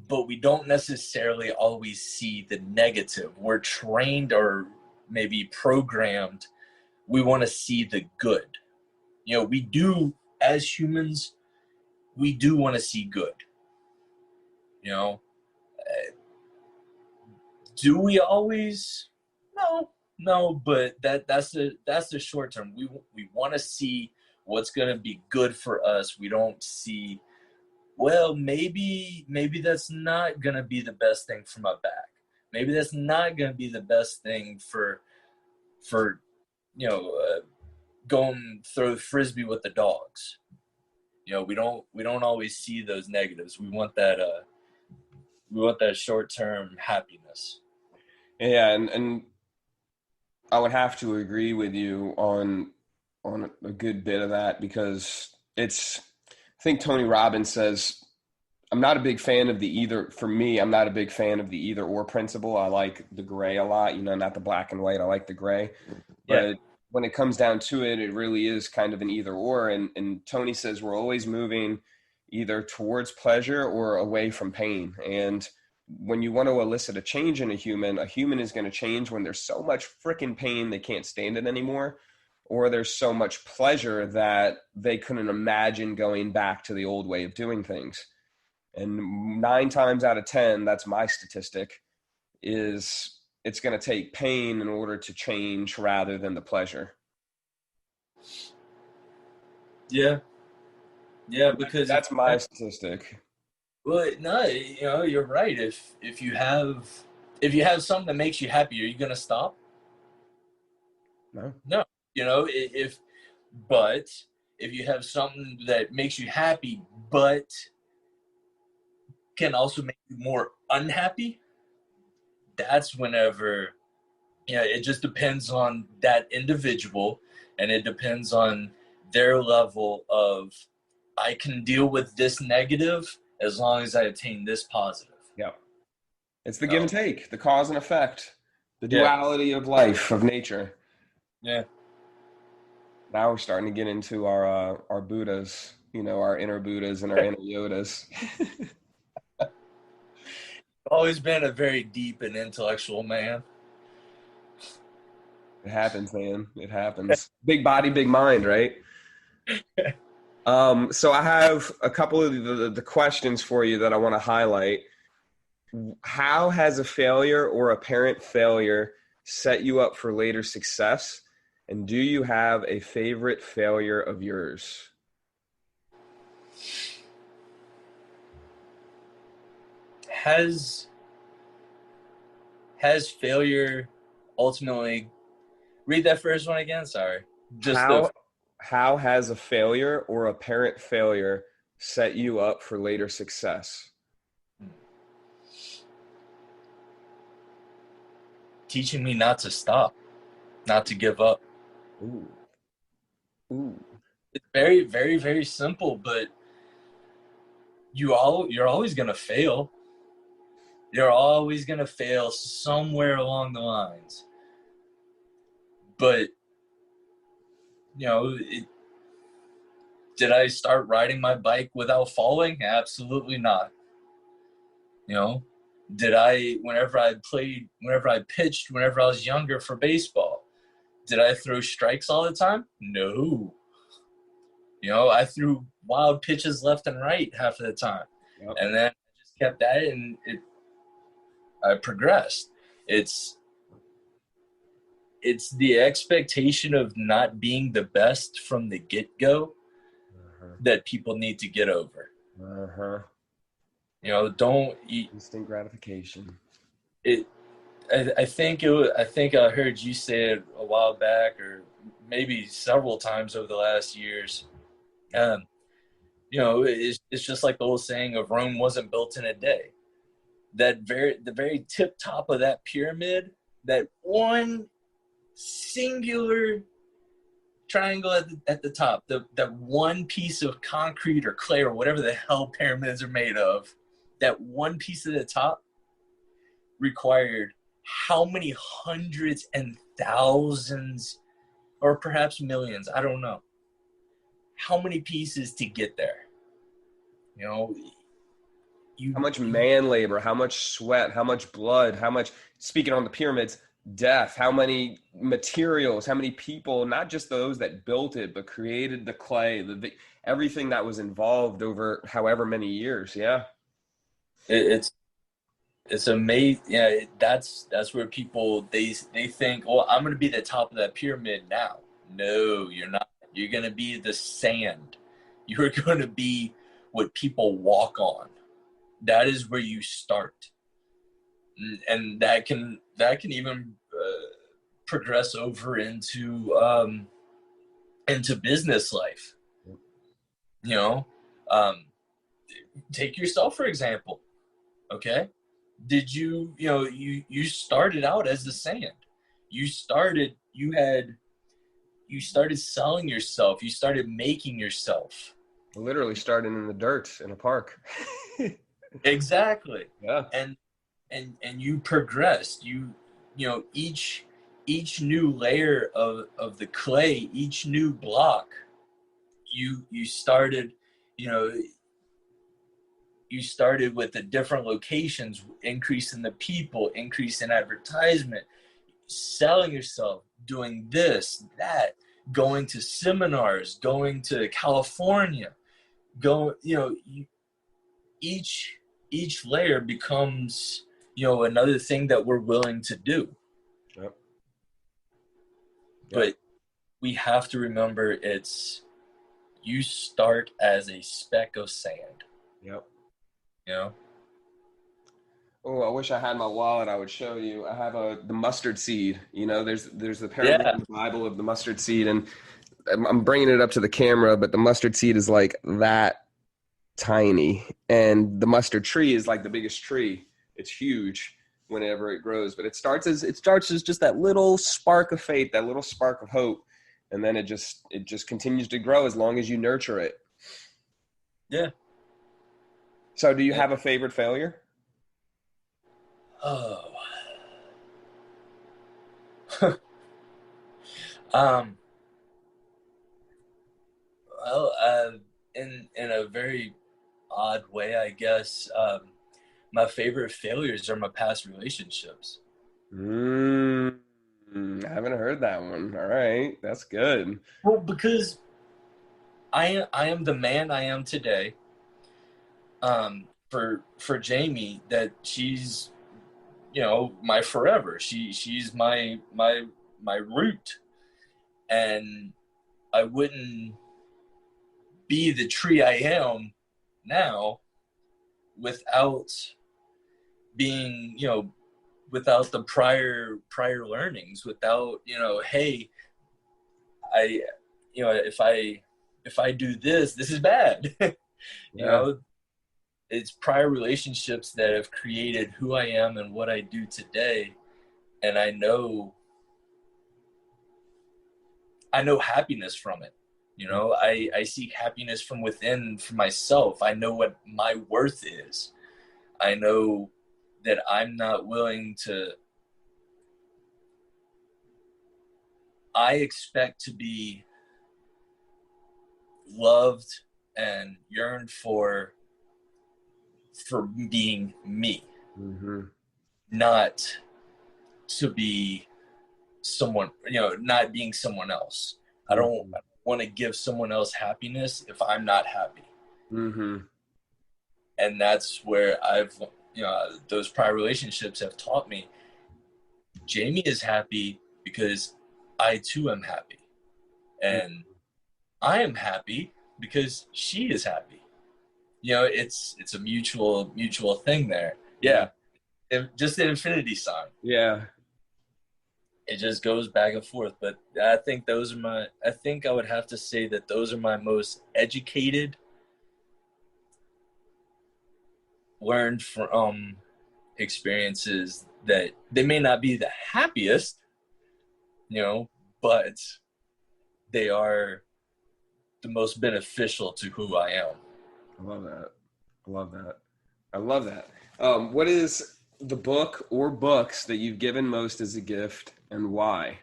[SPEAKER 2] But we don't necessarily always see the negative. We're trained or maybe programmed. We want to see the good. We do, as humans, we do want to see good. Do we always? No, but that's the short term. We want to see what's going to be good for us. We don't see, well, maybe that's not going to be the best thing for my back. Maybe that's not going to be the best thing for going throw frisbee with the dogs. We don't always see those negatives. We want that short term happiness.
[SPEAKER 1] Yeah, and I would have to agree with you on a good bit of that, because I think Tony Robbins says, I'm not a big fan of the either. For me, I'm not a big fan of the either or principle. I like the gray a lot, not the black and white. I like the gray. But when it comes down to it, it really is kind of an either or. And Tony says we're always moving either towards pleasure or away from pain. And when you want to elicit a change in a human is going to change when there's so much freaking pain they can't stand it anymore, or there's so much pleasure that they couldn't imagine going back to the old way of doing things. And 9 times out of 10, that's my statistic, is it's going to take pain in order to change rather than the pleasure.
[SPEAKER 2] Yeah. Yeah, because if
[SPEAKER 1] That's my statistic.
[SPEAKER 2] well, no, you're right. If you have something that makes you happy, are you gonna stop?
[SPEAKER 1] No.
[SPEAKER 2] No. If but if you have something that makes you happy, but can also make you more unhappy, that's whenever it just depends on that individual, and it depends on their level of I can deal with this negative as long as I attain this positive.
[SPEAKER 1] Yeah. It's the give and
[SPEAKER 2] Oh,
[SPEAKER 1] take, the cause and effect, the
[SPEAKER 2] yeah,
[SPEAKER 1] duality of life, of nature.
[SPEAKER 2] yeah.
[SPEAKER 1] Now we're starting to get into our Buddhas, our inner Buddhas and our inner Yodas.
[SPEAKER 2] Always been a very deep and intellectual man.
[SPEAKER 1] It happens, man. It happens. Big body, big mind, right? So I have a couple of the questions for you that I want to highlight. How has a failure or apparent failure set you up for later success? And do you have a favorite failure of yours?
[SPEAKER 2] Has has failure ultimately read that first one again? Sorry. Just the
[SPEAKER 1] How how has a failure or apparent failure set you up for later success?
[SPEAKER 2] teaching me not to stop, not to give up.
[SPEAKER 1] Ooh, ooh.
[SPEAKER 2] It's very, very, very simple, but you're always gonna fail. You're always gonna fail somewhere along the lines. But you know, it, did I start riding my bike without falling? Absolutely not. You know, did I whenever I pitched, whenever I was younger for baseball, did I throw strikes all the time? No. I threw wild pitches left and right half of the time.
[SPEAKER 1] Yep.
[SPEAKER 2] And then I just kept at it, and I progressed. It's it's the expectation of not being the best from the get-go
[SPEAKER 1] Uh-huh.
[SPEAKER 2] that people need to get over.
[SPEAKER 1] Uh-huh.
[SPEAKER 2] Don't eat
[SPEAKER 1] Instant gratification.
[SPEAKER 2] it. I think I heard you say it a while back, or maybe several times over the last years. Um, it's just like the old saying of Rome wasn't built in a day. The very tip top of that pyramid, that one singular triangle at the top, that one piece of concrete or clay or whatever the hell pyramids are made of, that one piece at the top required how many hundreds and thousands, or perhaps millions, I don't know, how many pieces to get there. You know,
[SPEAKER 1] How much
[SPEAKER 2] you
[SPEAKER 1] man labor, how much sweat, how much blood, how much, speaking on the pyramids, death, how many materials, how many people, not just those that built it, but created the clay, everything that was involved over however many years. Yeah.
[SPEAKER 2] it's it's amazing. Yeah, that's where people they think, oh, I'm gonna be the top of that pyramid now. No, you're not. You're gonna be the sand. You're gonna be what people walk on. That is where you start, and that can even progress over into business life. You know, um, take yourself for example. Okay, did you started out as the sand. You started selling yourself. You started making yourself.
[SPEAKER 1] Literally starting in the dirt in a park.
[SPEAKER 2] Exactly.
[SPEAKER 1] Yeah.
[SPEAKER 2] And you progressed. Each new layer of the clay, each new block, you started, you know, you started with the different locations, increase in the people, increase in advertisement, selling yourself, doing this, that, going to seminars, going to California, each each layer becomes, another thing that we're willing to do.
[SPEAKER 1] Yep. Yep.
[SPEAKER 2] But we have to remember, it's you start as a speck of sand,
[SPEAKER 1] Yep.
[SPEAKER 2] you know?
[SPEAKER 1] Oh, I wish I had my wallet. I would show you. I have the mustard seed. You know, there's the parable
[SPEAKER 2] Yeah.
[SPEAKER 1] in the Bible of the mustard seed, and I'm bringing it up to the camera, but the mustard seed is like that tiny, and the mustard tree is like the biggest tree. It's huge whenever it grows, but it starts as just that little spark of faith, that little spark of hope, and then it just continues to grow as long as you nurture it.
[SPEAKER 2] Yeah.
[SPEAKER 1] So, do you
[SPEAKER 2] Yeah.
[SPEAKER 1] have a favorite failure?
[SPEAKER 2] Oh. um, well, in a very odd way, I guess, my favorite failures are my past relationships.
[SPEAKER 1] Mm, I haven't heard that one. All right, that's good.
[SPEAKER 2] Well, because I am the man I am today. For Jamie, that she's, my forever. She's my root, and I wouldn't be the tree I am now without being, without the prior learnings, without, hey, I, if I do this, this is bad. you
[SPEAKER 1] Yeah.
[SPEAKER 2] know it's prior relationships that have created who I am and what I do today. And I know happiness from it. I seek happiness from within, for myself. I know what my worth is. I know that I'm not willing to, I expect to be loved and yearned for being me,
[SPEAKER 1] Mm-hmm.
[SPEAKER 2] not to be someone, not being someone else. I don't
[SPEAKER 1] Mm-hmm.
[SPEAKER 2] want to give someone else happiness if I'm not happy.
[SPEAKER 1] Mm-hmm.
[SPEAKER 2] And that's where those prior relationships have taught me Jamie is happy because I too am happy. And I am happy because she is happy. It's a mutual thing there.
[SPEAKER 1] Yeah.
[SPEAKER 2] Yeah. Just the infinity sign.
[SPEAKER 1] Yeah.
[SPEAKER 2] It just goes back and forth. But I think I would have to say that those are my most educated, learned from experiences, that they may not be the happiest, but they are the most beneficial to who I am.
[SPEAKER 1] I love that. I love that. I love that. What is the book or books that you've given most as a gift, and why?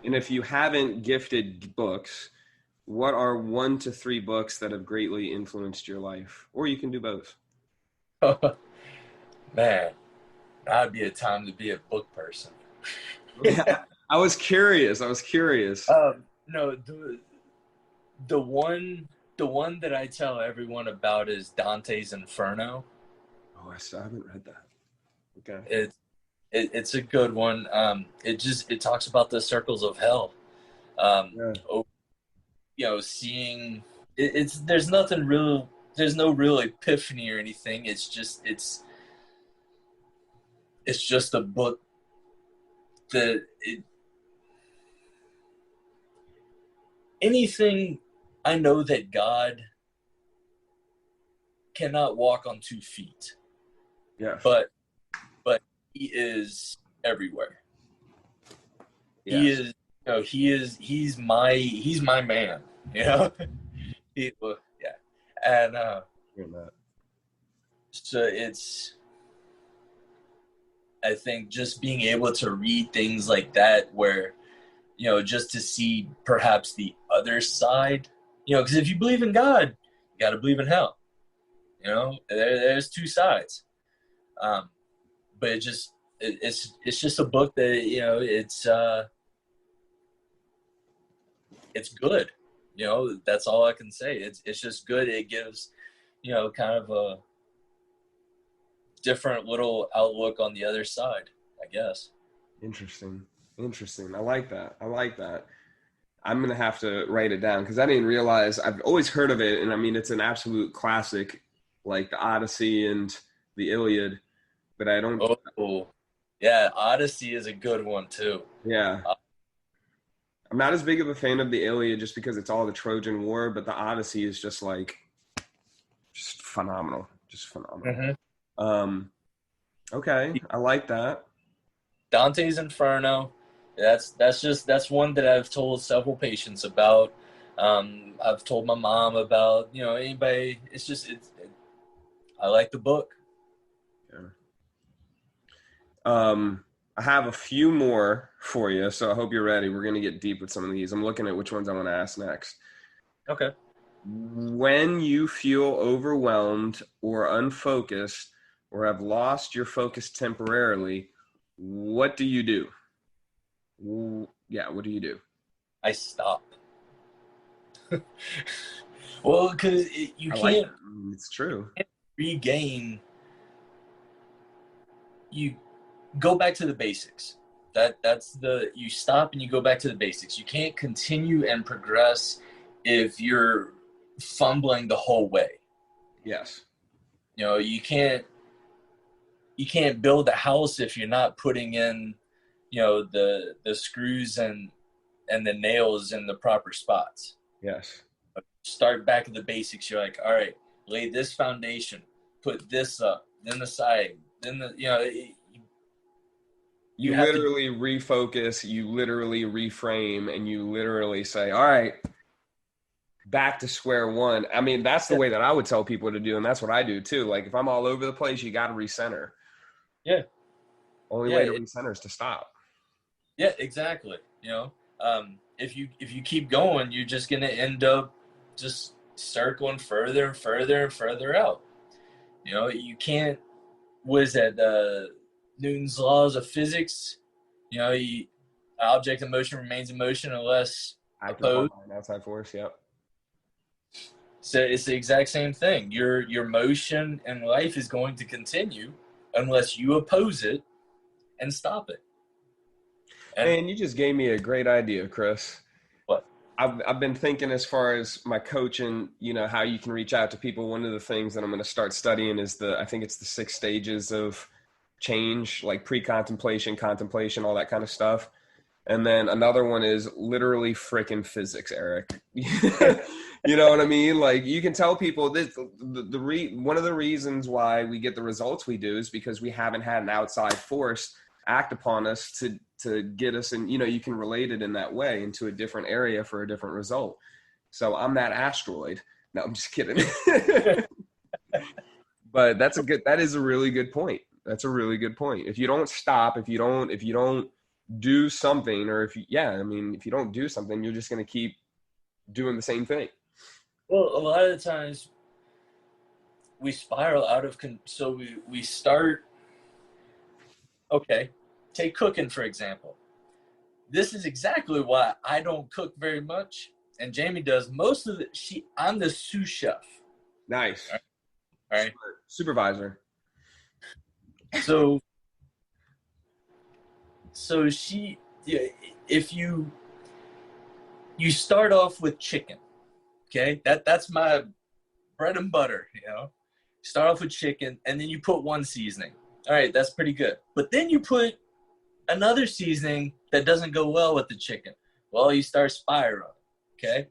[SPEAKER 1] And if you haven't gifted books, what are 1 to 3 books that have greatly influenced your life? Or you can do both.
[SPEAKER 2] Man, that'd be a time to be a book person.
[SPEAKER 1] Yeah, I was curious. I was curious.
[SPEAKER 2] No, the one the one that I tell everyone about is Dante's Inferno.
[SPEAKER 1] Oh, I still haven't read that. Okay.
[SPEAKER 2] It's a good one. It talks about the circles of hell. Um,
[SPEAKER 1] Yeah.
[SPEAKER 2] Seeing it's there's nothing real. There's no real epiphany or anything. It's just a book that anything. I know that God cannot walk on 2 feet,
[SPEAKER 1] Yeah.
[SPEAKER 2] but He is everywhere. He
[SPEAKER 1] Yes.
[SPEAKER 2] is, he's my man. You know, yeah, and
[SPEAKER 1] Hearing that.
[SPEAKER 2] so I think just being able to read things like that, where just to see perhaps the other side, because if you believe in God, you got to believe in hell. There's two sides. Um, but it's just a book that it's good. That's all I can say. It's just good. It gives kind of a different little outlook on the other side, I guess.
[SPEAKER 1] Interesting. Interesting. I like that. I like that. I'm gonna have to write it down because I didn't realize. I've always heard of it, and I mean it's an absolute classic, like the Odyssey and the Iliad. But I don't.
[SPEAKER 2] Oh, yeah, Odyssey is a good one too.
[SPEAKER 1] Yeah, I'm not as big of a fan of the Iliad just because it's all the Trojan War, but the Odyssey is just like just phenomenal, just phenomenal.
[SPEAKER 2] Mhm.
[SPEAKER 1] Um, okay, I like that.
[SPEAKER 2] Dante's Inferno. That's one that I've told several patients about. I've told my mom about. Anybody. I like the book.
[SPEAKER 1] Yeah. I have a few more for you, so I hope you're ready. We're gonna get deep with some of these. I'm looking at which ones I want to ask next.
[SPEAKER 2] Okay.
[SPEAKER 1] When you feel overwhelmed or unfocused or have lost your focus temporarily, what do you do? Yeah, what do you do?
[SPEAKER 2] I stop. Well, because you
[SPEAKER 1] I like
[SPEAKER 2] can't
[SPEAKER 1] that. It's true.
[SPEAKER 2] regain. You go back to the basics. You stop and you go back to the basics. You can't continue and progress if you're fumbling the whole way.
[SPEAKER 1] Yes.
[SPEAKER 2] You can't build a house if you're not putting in, the screws and the nails in the proper spots.
[SPEAKER 1] Yes.
[SPEAKER 2] Start back at the basics. You're like, all right, lay this foundation, put this up, then the side, then
[SPEAKER 1] You
[SPEAKER 2] have to.
[SPEAKER 1] literally refocus, you literally reframe, and you literally say, all right, back to square one. I mean, that's the way that I would tell people to do, and that's what I do too. Like if I'm all over the place, you got to recenter.
[SPEAKER 2] Yeah.
[SPEAKER 1] Only
[SPEAKER 2] Yeah.
[SPEAKER 1] way to recenter is to stop.
[SPEAKER 2] Yeah, exactly. If you keep going, you're just gonna end up just circling further and further and further out. You can't. What is that? Newton's laws of physics. Object in motion remains in motion unless
[SPEAKER 1] Active
[SPEAKER 2] opposed.
[SPEAKER 1] on outside force. Yep.
[SPEAKER 2] So it's the exact same thing. Your motion in life is going to continue unless you oppose it and stop it. And
[SPEAKER 1] Man, you just gave me a great idea, Chris.
[SPEAKER 2] what?
[SPEAKER 1] I've been thinking as far as my coaching, how you can reach out to people. One of the things that I'm going to start studying is I think it's the 6 stages of change, like pre-contemplation, contemplation, all that kind of stuff. And then another one is literally freaking physics, Eric. You know what I mean? Like you can tell people this, one of the reasons why we get the results we do is because we haven't had an outside force act upon us to get us, and you can relate it in that way into a different area for a different result. So I'm that asteroid. No, I'm just kidding. But that is a really good point. That's a really good point. If you don't stop, if you don't do something, or if you don't do something, you're just going to keep doing the same thing.
[SPEAKER 2] Well, a lot of the times we spiral out of so we start. Okay, take cooking for example. This is exactly why I don't cook very much, and Jamie does most of it. I'm the sous chef.
[SPEAKER 1] Nice.
[SPEAKER 2] All right.
[SPEAKER 1] Supervisor.
[SPEAKER 2] So if you start off with chicken, okay, that's my bread and butter. Start off with chicken, and then you put one seasoning. All right, that's pretty good. But then you put another seasoning that doesn't go well with the chicken. Well, you start spiraling, okay?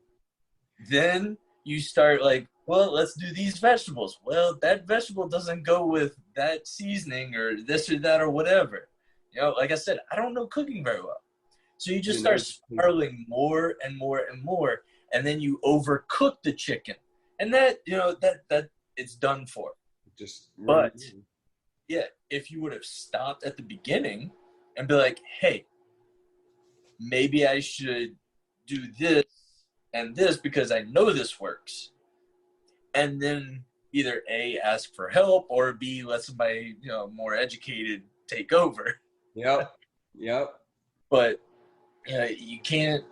[SPEAKER 2] Then you start like, well, let's do these vegetables. Well, that vegetable doesn't go with that seasoning or this or that or whatever. Like I said, I don't know cooking very well. So you just start spiraling more and more and more, and then you overcook the chicken. And that it's done for. But yeah, if you would have stopped at the beginning and be like, hey, maybe I should do this and this because I know this works. And then either A, ask for help, or B, let somebody, more educated take over.
[SPEAKER 1] Yep.
[SPEAKER 2] But you can't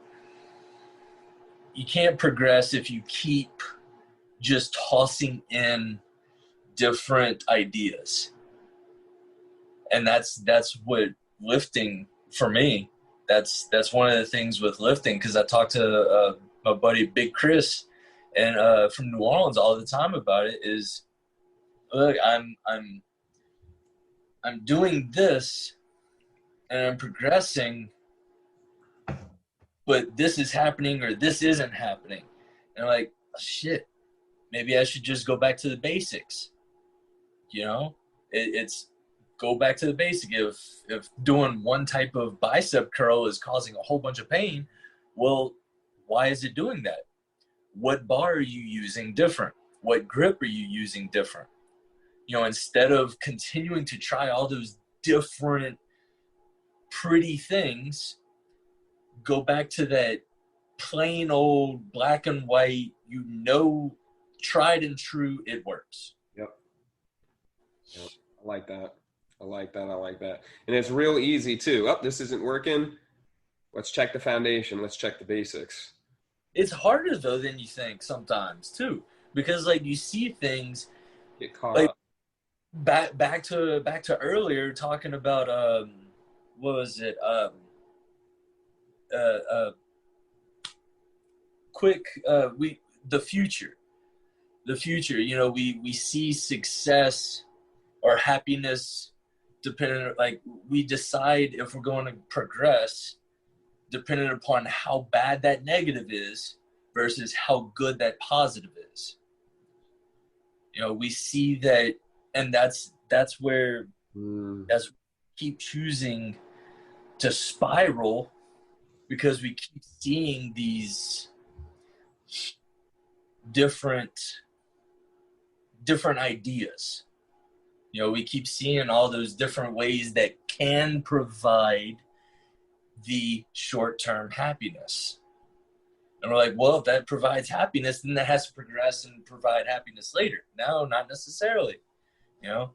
[SPEAKER 2] progress if you keep just tossing in different ideas. And that's what lifting for me That's one of the things with lifting, because I talked to my buddy Big Chris, and from New Orleans all the time about it. Is, look, I'm doing this and I'm progressing, but this is happening or this isn't happening. And I'm like, shit, maybe I should just go back to the basics. You know, it's go back to the basic. If doing one type of bicep curl is causing a whole bunch of pain, well, why is it doing that? What bar are you using different? What grip are you using different? You know, instead of continuing to try all those different pretty things, go back to that plain old black and white, tried and true, it works.
[SPEAKER 1] Yep. I like that. I like that. And it's real easy too. Oh, this isn't working. Let's check the foundation. Let's check the basics.
[SPEAKER 2] It's harder though than you think sometimes too, because like you see things
[SPEAKER 1] Get caught
[SPEAKER 2] like
[SPEAKER 1] up.
[SPEAKER 2] back to earlier talking about what was it the future, you know, we see success or happiness depending, like we decide if we're going to progress depending upon how bad that negative is versus how good that positive is. You know, we see that, and that's where as we keep choosing to spiral, because we keep seeing these different ideas. You know, we keep seeing all those different ways that can provide the short-term happiness. And we're like, well, if that provides happiness, then that has to progress and provide happiness later. No, not necessarily. You know?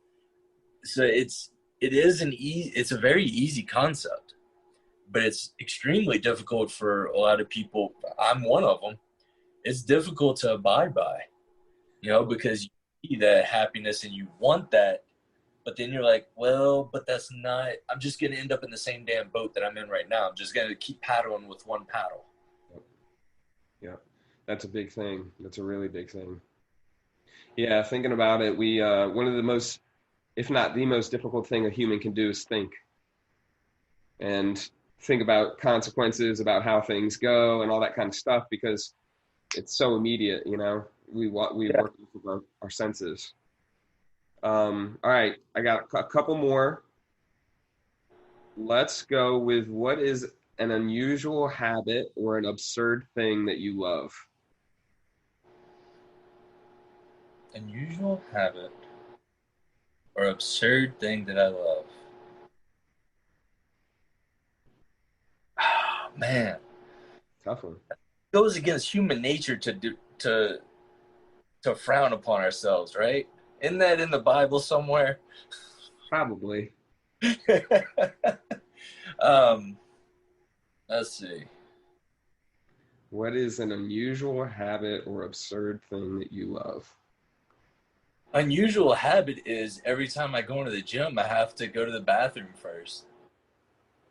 [SPEAKER 2] So it's a very easy concept, but it's extremely difficult for a lot of people. I'm one of them. It's difficult to abide by, you know, because you see that happiness and you want that, but then you're like, well, but that's not, I'm just going to end up in the same damn boat that I'm in right now. I'm just going to keep paddling with one paddle.
[SPEAKER 1] Yeah, that's a big thing. That's a really big thing. Yeah, thinking about it, we one of the most, if not the most difficult thing a human can do is think. And think about consequences, about how things go and all that kind of stuff, because it's so immediate, you know. We work with our senses. All right, I got a couple more. Let's go with, what is an unusual habit or an absurd thing that you love?
[SPEAKER 2] Unusual habit or absurd thing that I love. Oh, man.
[SPEAKER 1] Tough one.
[SPEAKER 2] It goes against human nature to frown upon ourselves, right? Isn't that in the Bible somewhere?
[SPEAKER 1] Probably.
[SPEAKER 2] Let's see.
[SPEAKER 1] What is an unusual habit or absurd thing that you love?
[SPEAKER 2] Unusual habit is every time I go into the gym, I have to go to the bathroom first.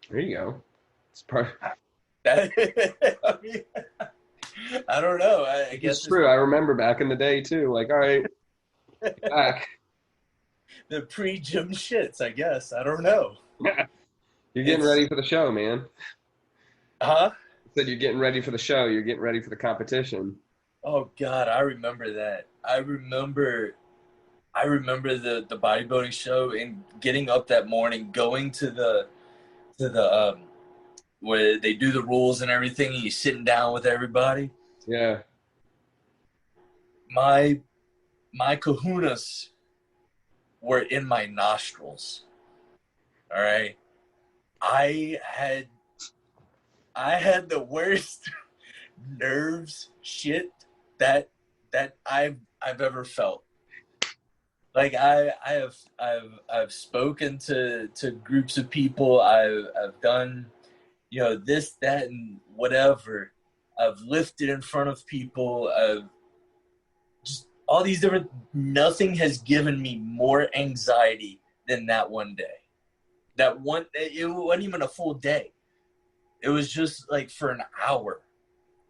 [SPEAKER 1] There you go. It's part.
[SPEAKER 2] I mean, I don't know. I guess
[SPEAKER 1] It's true. I remember back in the day too. Like, all right, back.
[SPEAKER 2] The pre-gym shits, I guess. I don't know.
[SPEAKER 1] You're getting ready for the show, man.
[SPEAKER 2] Huh?
[SPEAKER 1] I said you're getting ready for the show. You're getting ready for the competition.
[SPEAKER 2] Oh God, I remember that. I remember the bodybuilding show and getting up that morning, going to the where they do the rules and everything, and you sitting down with everybody.
[SPEAKER 1] Yeah.
[SPEAKER 2] My kahunas were in my nostrils. All right. I had the worst nerves shit that I've ever felt. Like I've spoken to groups of people. I've done, you know, this, that, and whatever. I've lifted in front of people. I've just all these different. Nothing has given me more anxiety than that one day. It wasn't even a full day. It was just like for an hour.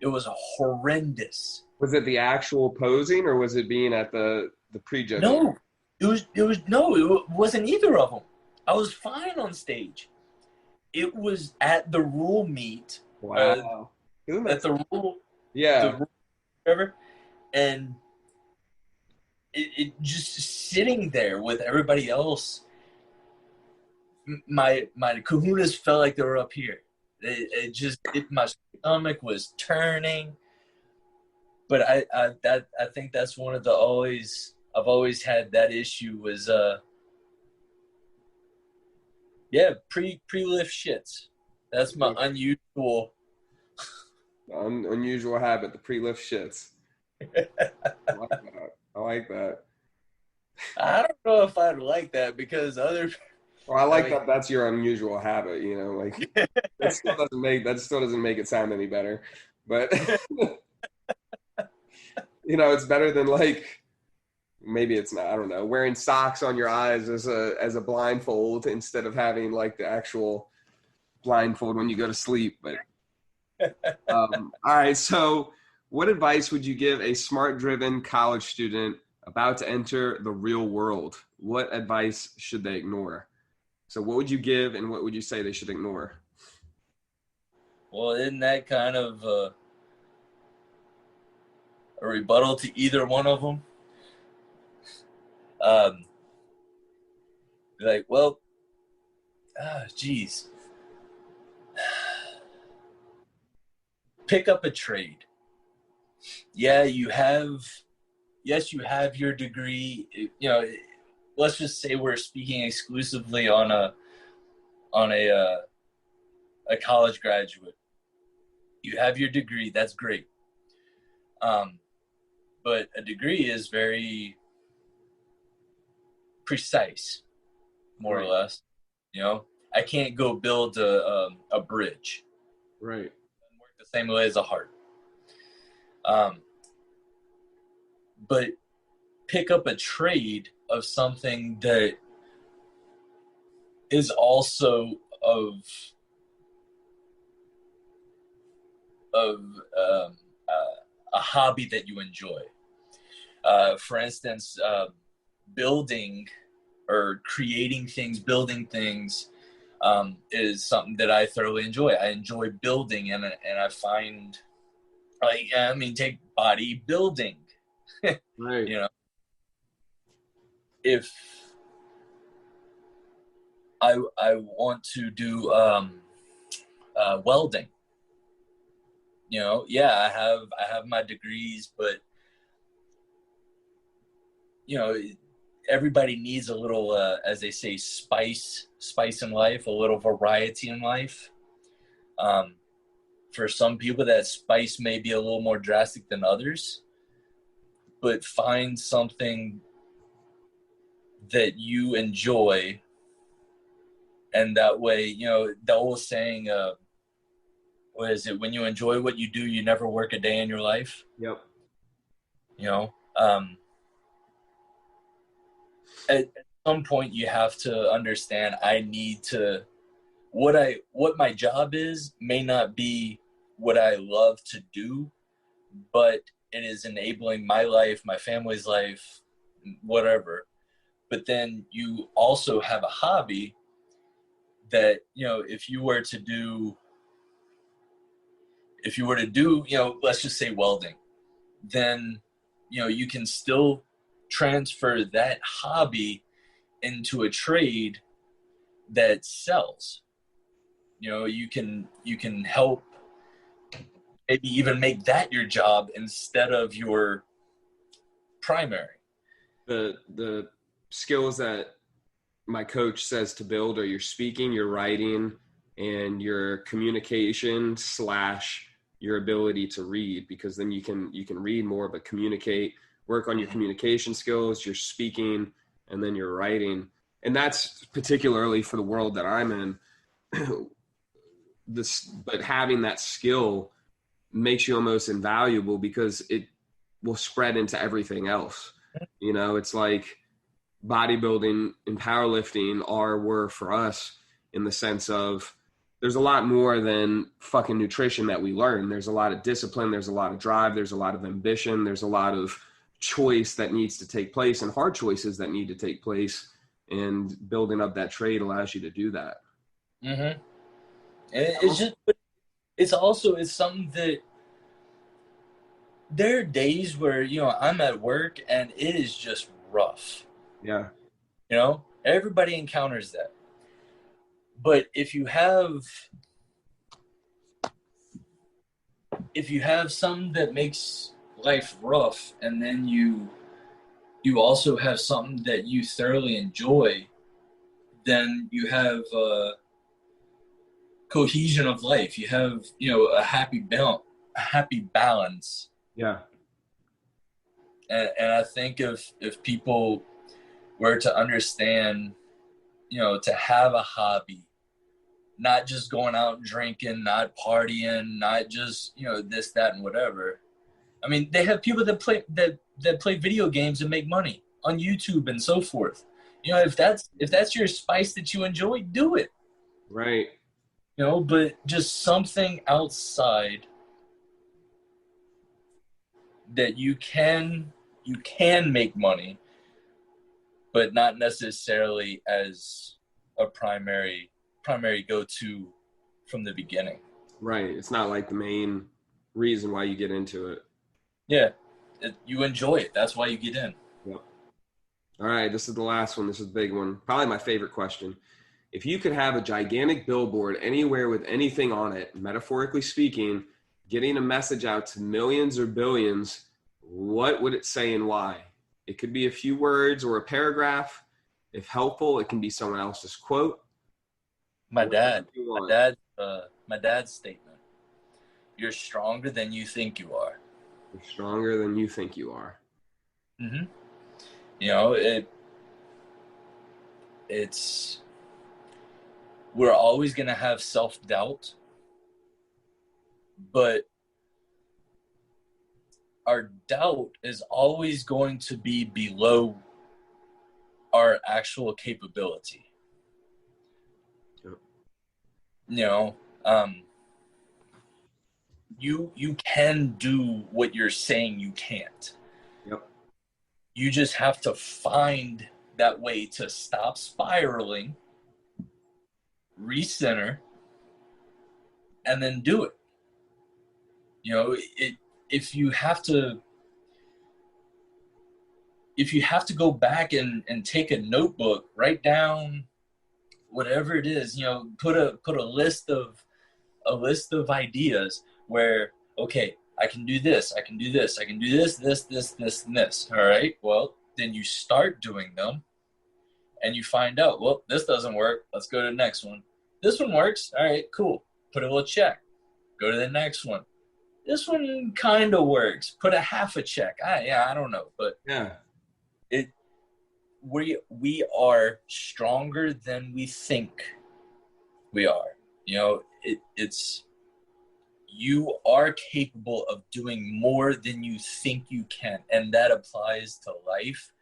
[SPEAKER 2] It was horrendous.
[SPEAKER 1] Was it the actual posing, or was it being at the prejudging?
[SPEAKER 2] No, it wasn't either of them. I was fine on stage. It was at the rule meet,
[SPEAKER 1] Wow. Isn't
[SPEAKER 2] at
[SPEAKER 1] that,
[SPEAKER 2] the
[SPEAKER 1] yeah.
[SPEAKER 2] rule, whatever, and it just sitting there with everybody else. My kahunas felt like they were up here. My stomach was turning. But I think that's one of the I've always had that issue was pre-lift shits. That's my unusual
[SPEAKER 1] Unusual habit, the pre-lift shits. I like that. I like that.
[SPEAKER 2] I don't know if I'd like that because
[SPEAKER 1] Well, I
[SPEAKER 2] I
[SPEAKER 1] like
[SPEAKER 2] mean
[SPEAKER 1] that that's your unusual habit, like that still doesn't make it sound any better. But it's better than like maybe it's not, I don't know, wearing socks on your eyes as a blindfold instead of having like the actual blindfold when you go to sleep. But all right, so what advice would you give a smart driven college student about to enter the real world? What advice should they ignore? So what would you give and what would you say they should ignore?
[SPEAKER 2] well, isn't that kind of a rebuttal to either one of them? Um, like, well, geez, pick up a trade. Yeah, yes, you have your degree. Let's just say we're speaking exclusively on a college graduate. You have your degree. That's great. But a degree is very precise, more
[SPEAKER 1] Right.
[SPEAKER 2] or less. I can't go build a bridge.
[SPEAKER 1] Right.
[SPEAKER 2] It doesn't work the same way as a heart. But pick up a trade of something that is also of a hobby that you enjoy. For instance, building or creating things, building things is something that I thoroughly enjoy. I enjoy building, and I find, take bodybuilding.
[SPEAKER 1] Right.
[SPEAKER 2] If I want to do welding, I have my degrees, but everybody needs a little, as they say, spice in life, a little variety in life. For some people, that spice may be a little more drastic than others, but find something that you enjoy, and that way, the old saying, what is it? When you enjoy what you do, you never work a day in your life.
[SPEAKER 1] Yep.
[SPEAKER 2] At some point you have to understand I need to what my job is may not be what I love to do, but it is enabling my life, my family's life, whatever. But then you also have a hobby that, if you were to do, let's just say welding, then, you can still transfer that hobby into a trade that sells. You can help maybe even make that your job instead of your primary.
[SPEAKER 1] The skills that my coach says to build are your speaking, your writing, and your communication / your ability to read, because then you can read more, but work on your communication skills, your speaking, and then your writing. And that's particularly for the world that I'm in. But having that skill makes you almost invaluable because it will spread into everything else. It's like bodybuilding and powerlifting were for us in the sense of there's a lot more than fucking nutrition that we learn. There's a lot of discipline. There's a lot of drive. There's a lot of ambition. There's a lot of choice that needs to take place and hard choices that need to take place. And building up that trade allows you to do that.
[SPEAKER 2] Mm-hmm. It's just, it's something that there are days where, I'm at work and it is just rough.
[SPEAKER 1] Yeah.
[SPEAKER 2] Everybody encounters that. But if you have something that makes life rough, and then you also have something that you thoroughly enjoy, then you have cohesion of life. You have, a happy balance.
[SPEAKER 1] Yeah.
[SPEAKER 2] And I think if people were to understand, to have a hobby, not just going out and drinking, not partying, not just, this, that, and whatever. I mean, they have people that play video games and make money on YouTube and so forth. If that's your spice that you enjoy, do it.
[SPEAKER 1] Right.
[SPEAKER 2] But just something outside that you can make money, but not necessarily as a primary go-to from the beginning.
[SPEAKER 1] Right. It's not like the main reason why you get into it.
[SPEAKER 2] Yeah. You enjoy it. That's why you get in.
[SPEAKER 1] Yep. All right. This is the last one. This is a big one. Probably my favorite question. If you could have a gigantic billboard anywhere with anything on it, metaphorically speaking, getting a message out to millions or billions, what would it say and why? It could be a few words or a paragraph. If helpful, it can be someone else's quote.
[SPEAKER 2] My dad's statement. You're stronger than you think you are.
[SPEAKER 1] You're stronger than you think you are.
[SPEAKER 2] Mm-hmm. We're always going to have self-doubt, but our doubt is always going to be below our actual capability. Yep. You can do what you're saying you can't.
[SPEAKER 1] Yep.
[SPEAKER 2] You just have to find that way to stop spiraling, recenter, and then do it. If you have to go back and take a notebook, write down whatever it is, put a list of ideas where, okay, I can do this, I can do this, I can do this, this, and this. All right. Well, then you start doing them and you find out, well, this doesn't work. Let's go to the next one. This one works. All right, cool. Put a little check. Go to the next one. This one kind of works. Put a half a check. I don't know, but
[SPEAKER 1] yeah,
[SPEAKER 2] we are stronger than we think we are. It's you are capable of doing more than you think you can, and that applies to life.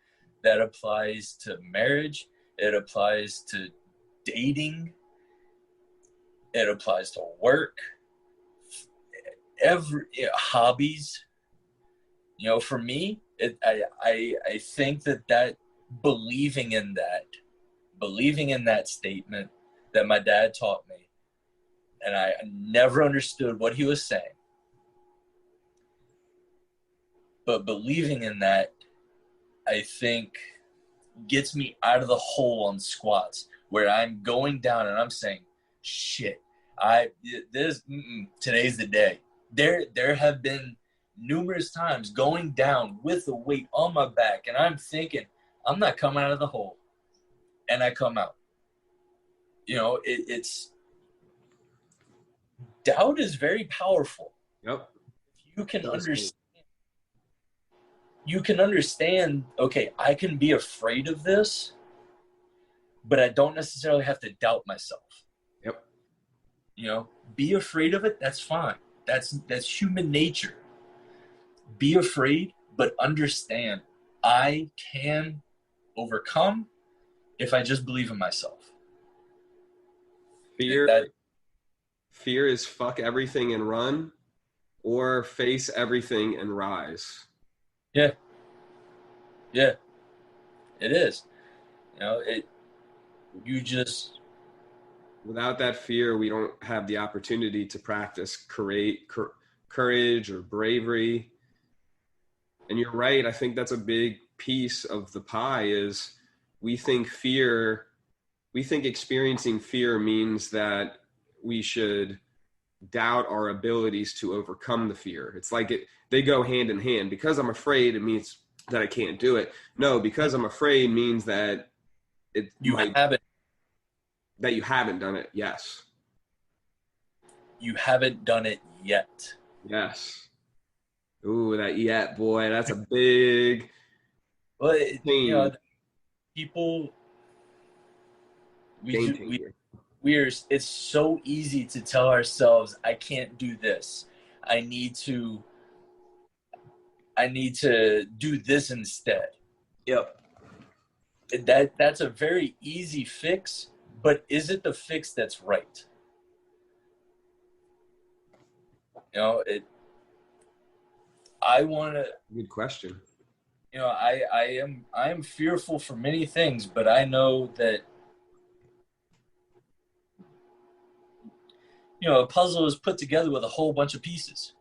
[SPEAKER 2] That applies to marriage. It applies to dating. It applies to work. Hobbies. For me, I think that believing in that statement that my dad taught me, and I never understood what he was saying, but believing in that, I think, gets me out of the hole on squats where I'm going down and I'm saying, shit, today's the day. There have been numerous times going down with the weight on my back, and I'm thinking, I'm not coming out of the hole. And I come out. It's doubt is very powerful.
[SPEAKER 1] Yep.
[SPEAKER 2] You can understand, okay, I can be afraid of this, but I don't necessarily have to doubt myself.
[SPEAKER 1] Yep.
[SPEAKER 2] Be afraid of it, that's fine. That's human nature. Be afraid, but understand I can overcome if I just believe in myself.
[SPEAKER 1] Fear Fear is fuck everything and run, or face everything and rise.
[SPEAKER 2] Yeah, yeah, it is. You just,
[SPEAKER 1] Without that fear, we don't have the opportunity to practice courage or bravery. And you're right. I think that's a big piece of the pie is we think fear, we think experiencing fear means that we should doubt our abilities to overcome the fear. It's like they go hand in hand. Because I'm afraid, it means that I can't do it. No, because I'm afraid means that it
[SPEAKER 2] you
[SPEAKER 1] might,
[SPEAKER 2] haven't,
[SPEAKER 1] that you haven't done it. Yes.
[SPEAKER 2] you haven't done it yet.
[SPEAKER 1] Yes. Ooh, that yet, boy. That's a big
[SPEAKER 2] But,
[SPEAKER 1] change.
[SPEAKER 2] people, we
[SPEAKER 1] Game
[SPEAKER 2] do,
[SPEAKER 1] changer.
[SPEAKER 2] it's so easy to tell ourselves, I can't do this. I need to, do this instead.
[SPEAKER 1] Yep.
[SPEAKER 2] That's a very easy fix, but is it the fix that's right? I want to,
[SPEAKER 1] Good question.
[SPEAKER 2] I am fearful for many things, but I know that, a puzzle is put together with a whole bunch of pieces.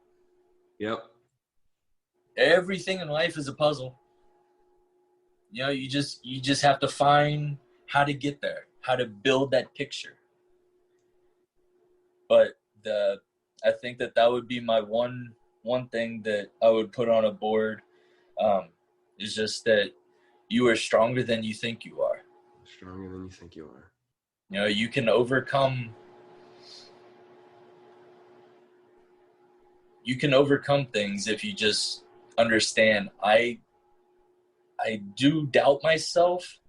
[SPEAKER 1] Yep.
[SPEAKER 2] Everything in life is a puzzle. You just have to find how to get there, how to build that picture. But I think that would be my one thing that I would put on a board, is just that you are stronger than you think you are.
[SPEAKER 1] Stronger than you think you are.
[SPEAKER 2] You can overcome things if you just understand, I do doubt myself,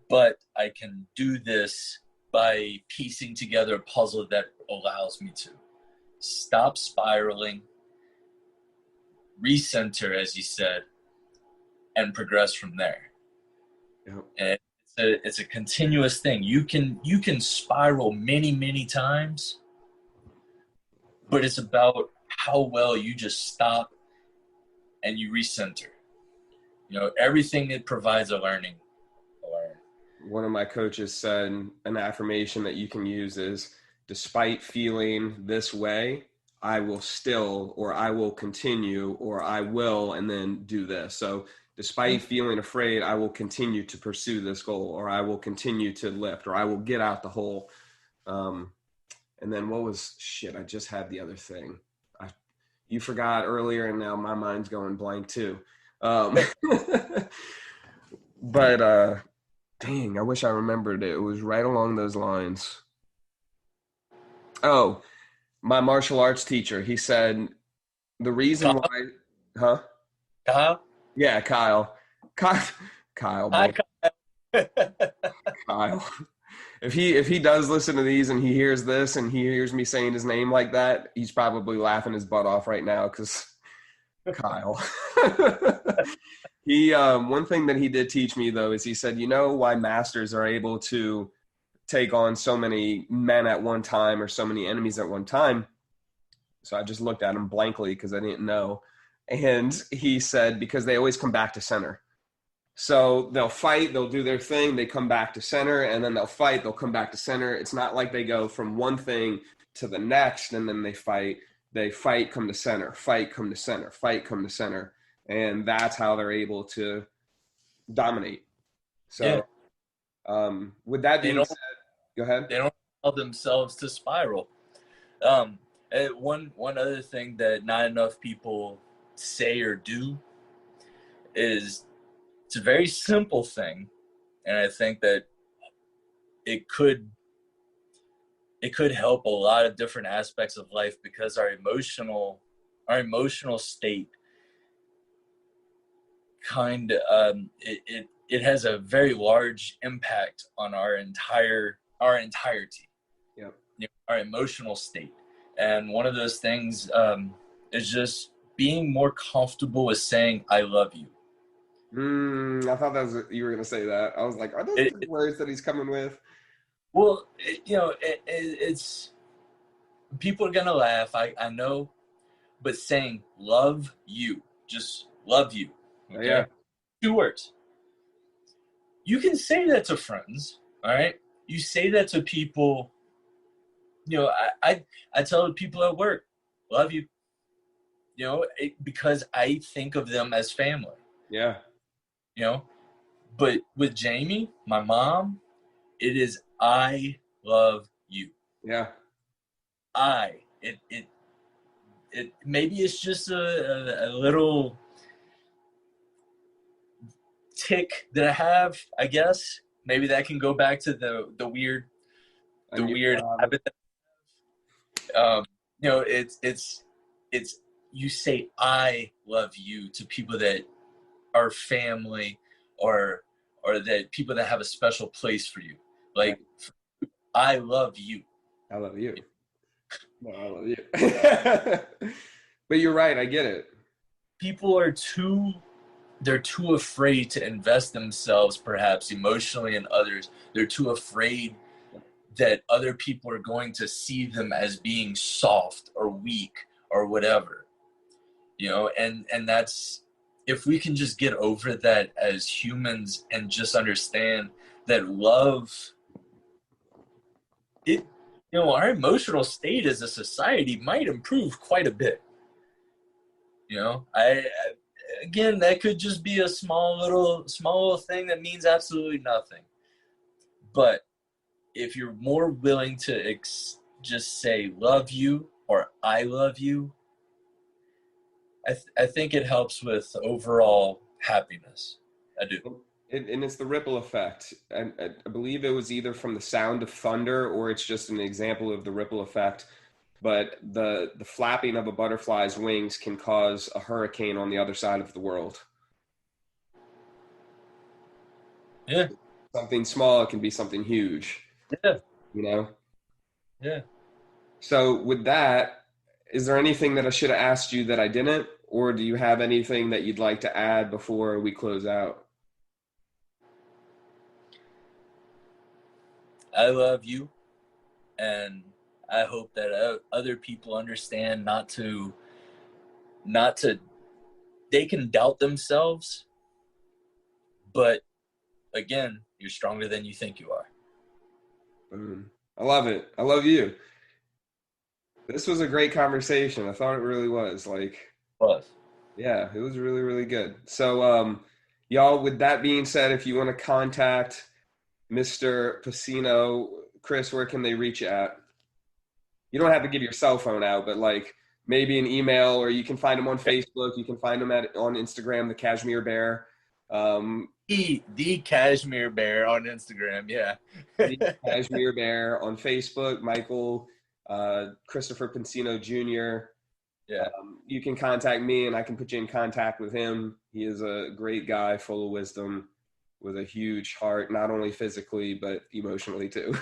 [SPEAKER 2] but I can do this by piecing together a puzzle that allows me to stop spiraling, recenter, as you said, and progress from there.
[SPEAKER 1] Yep.
[SPEAKER 2] And it's a continuous thing. You can spiral many, many times, but it's about how well you just stop and you recenter. Everything it provides a learning.
[SPEAKER 1] One of my coaches said an affirmation that you can use is, despite feeling this way, I will still, or I will continue, or I will, and then do this. So despite feeling afraid, I will continue to pursue this goal, or I will continue to lift, or I will get out the hole. And then I just had the other thing. You forgot earlier, and now my mind's going blank too. But dang, I wish I remembered it. It was right along those lines. Oh, my martial arts teacher, he said the reason
[SPEAKER 2] Kyle?
[SPEAKER 1] why, huh?
[SPEAKER 2] Kyle?
[SPEAKER 1] Yeah, Kyle. Kyle,
[SPEAKER 2] Hi,
[SPEAKER 1] boy.
[SPEAKER 2] Kyle.
[SPEAKER 1] Kyle. If he does listen to these and he hears this and he hears me saying his name like that, he's probably laughing his butt off right now because Kyle. He one thing that he did teach me though is he said, why masters are able to take on so many men at one time or so many enemies at one time. So I just looked at him blankly because I didn't know. And he said, because they always come back to center. So they'll fight, they'll do their thing, they come back to center, and then they'll fight, they'll come back to center. It's not like they go from one thing to the next and then they fight. They fight, come to center, fight, come to center, fight, come to center. And that's how they're able to dominate. So with that being said, go ahead.
[SPEAKER 2] They don't allow themselves to spiral. One other thing that not enough people say or do is, it's a very simple thing, and I think that it could help a lot of different aspects of life, because our emotional state it has a very large impact on our entirety.
[SPEAKER 1] Yep.
[SPEAKER 2] Our emotional state. And one of those things is just being more comfortable with saying, I love you.
[SPEAKER 1] I thought you were going to say that. I was like, are those the words that he's coming with?
[SPEAKER 2] Well, it's people are gonna laugh. I know, but saying love you, just love you. Okay,
[SPEAKER 1] Yeah.
[SPEAKER 2] 2 words. You can say that to friends. All right, you say that to people. I tell people at work, love you. Because I think of them as family.
[SPEAKER 1] Yeah.
[SPEAKER 2] You know, but with Jamie, my mom, it is I love you.
[SPEAKER 1] Yeah.
[SPEAKER 2] It maybe it's just a little tick that I have, I guess. Maybe that can go back to the weird habit. Um, it's you say I love you to people that are family, or that people that have a special place for you. Like, I love you.
[SPEAKER 1] I love you. No, I love you. But you're right. I get it.
[SPEAKER 2] People are they're too afraid to invest themselves, perhaps emotionally, in others. They're too afraid that other people are going to see them as being soft or weak or whatever. And that's, if we can just get over that as humans and just understand that love, our emotional state as a society might improve quite a bit. Again, that could just be a small little thing that means absolutely nothing. But if you're more willing to just say love you or I love you, I think it helps with overall happiness. I do.
[SPEAKER 1] And it's the ripple effect. And I believe it was either from the sound of thunder or it's just an example of the ripple effect. But the flapping of a butterfly's wings can cause a hurricane on the other side of the world.
[SPEAKER 2] Yeah.
[SPEAKER 1] Something small can be something huge.
[SPEAKER 2] Yeah.
[SPEAKER 1] You know?
[SPEAKER 2] Yeah.
[SPEAKER 1] So with that, is there anything that I should have asked you that I didn't? Or do you have anything that you'd like to add before we close out?
[SPEAKER 2] I love you, and I hope that other people understand not to they can doubt themselves, but again, you're stronger than you think you are.
[SPEAKER 1] I love it. I love you. This was a great conversation. I thought it really was. Like,
[SPEAKER 2] Plus,
[SPEAKER 1] yeah, it was really, really good. So, y'all, with that being said, if you want to contact Mr. Posseno, Chris, where can they reach you at? You don't have to give your cell phone out, but like maybe an email, or you can find him on Facebook. You can find him on Instagram, the Cashmere Bear.
[SPEAKER 2] the Cashmere Bear on Instagram, yeah.
[SPEAKER 1] The Cashmere Bear on Facebook. Michael, Christopher Posseno Jr.
[SPEAKER 2] Yeah.
[SPEAKER 1] You can contact me, and I can put you in contact with him. He is a great guy, full of wisdom, with a huge heart, not only physically but emotionally too.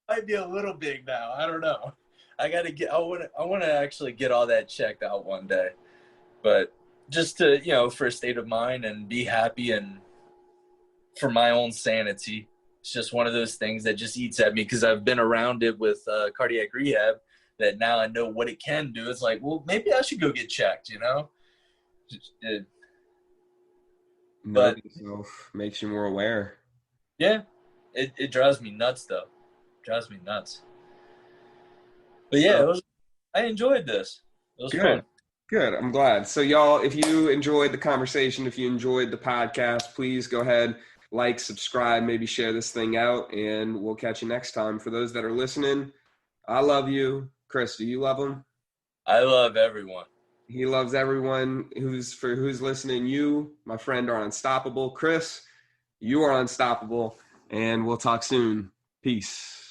[SPEAKER 2] Might be a little big now. I don't know. I want to actually get all that checked out one day. But just to, for a state of mind and be happy, and for my own sanity. It's just one of those things that just eats at me because I've been around it with cardiac rehab, that now I know what it can do. It's like, well, maybe I should go get checked,
[SPEAKER 1] Knowing yourself makes you more aware.
[SPEAKER 2] Yeah, it drives me nuts, though. It drives me nuts. But yeah, I enjoyed this. It was fun.
[SPEAKER 1] Good. I'm glad. So y'all, if you enjoyed the conversation, if you enjoyed the podcast, please go ahead, like, subscribe, maybe share this thing out, and we'll catch you next time. For those that are listening, I love you. Chris, do you love him?
[SPEAKER 2] I love everyone.
[SPEAKER 1] He loves everyone who's listening. You, my friend, are unstoppable. Chris, you are unstoppable, and we'll talk soon. Peace.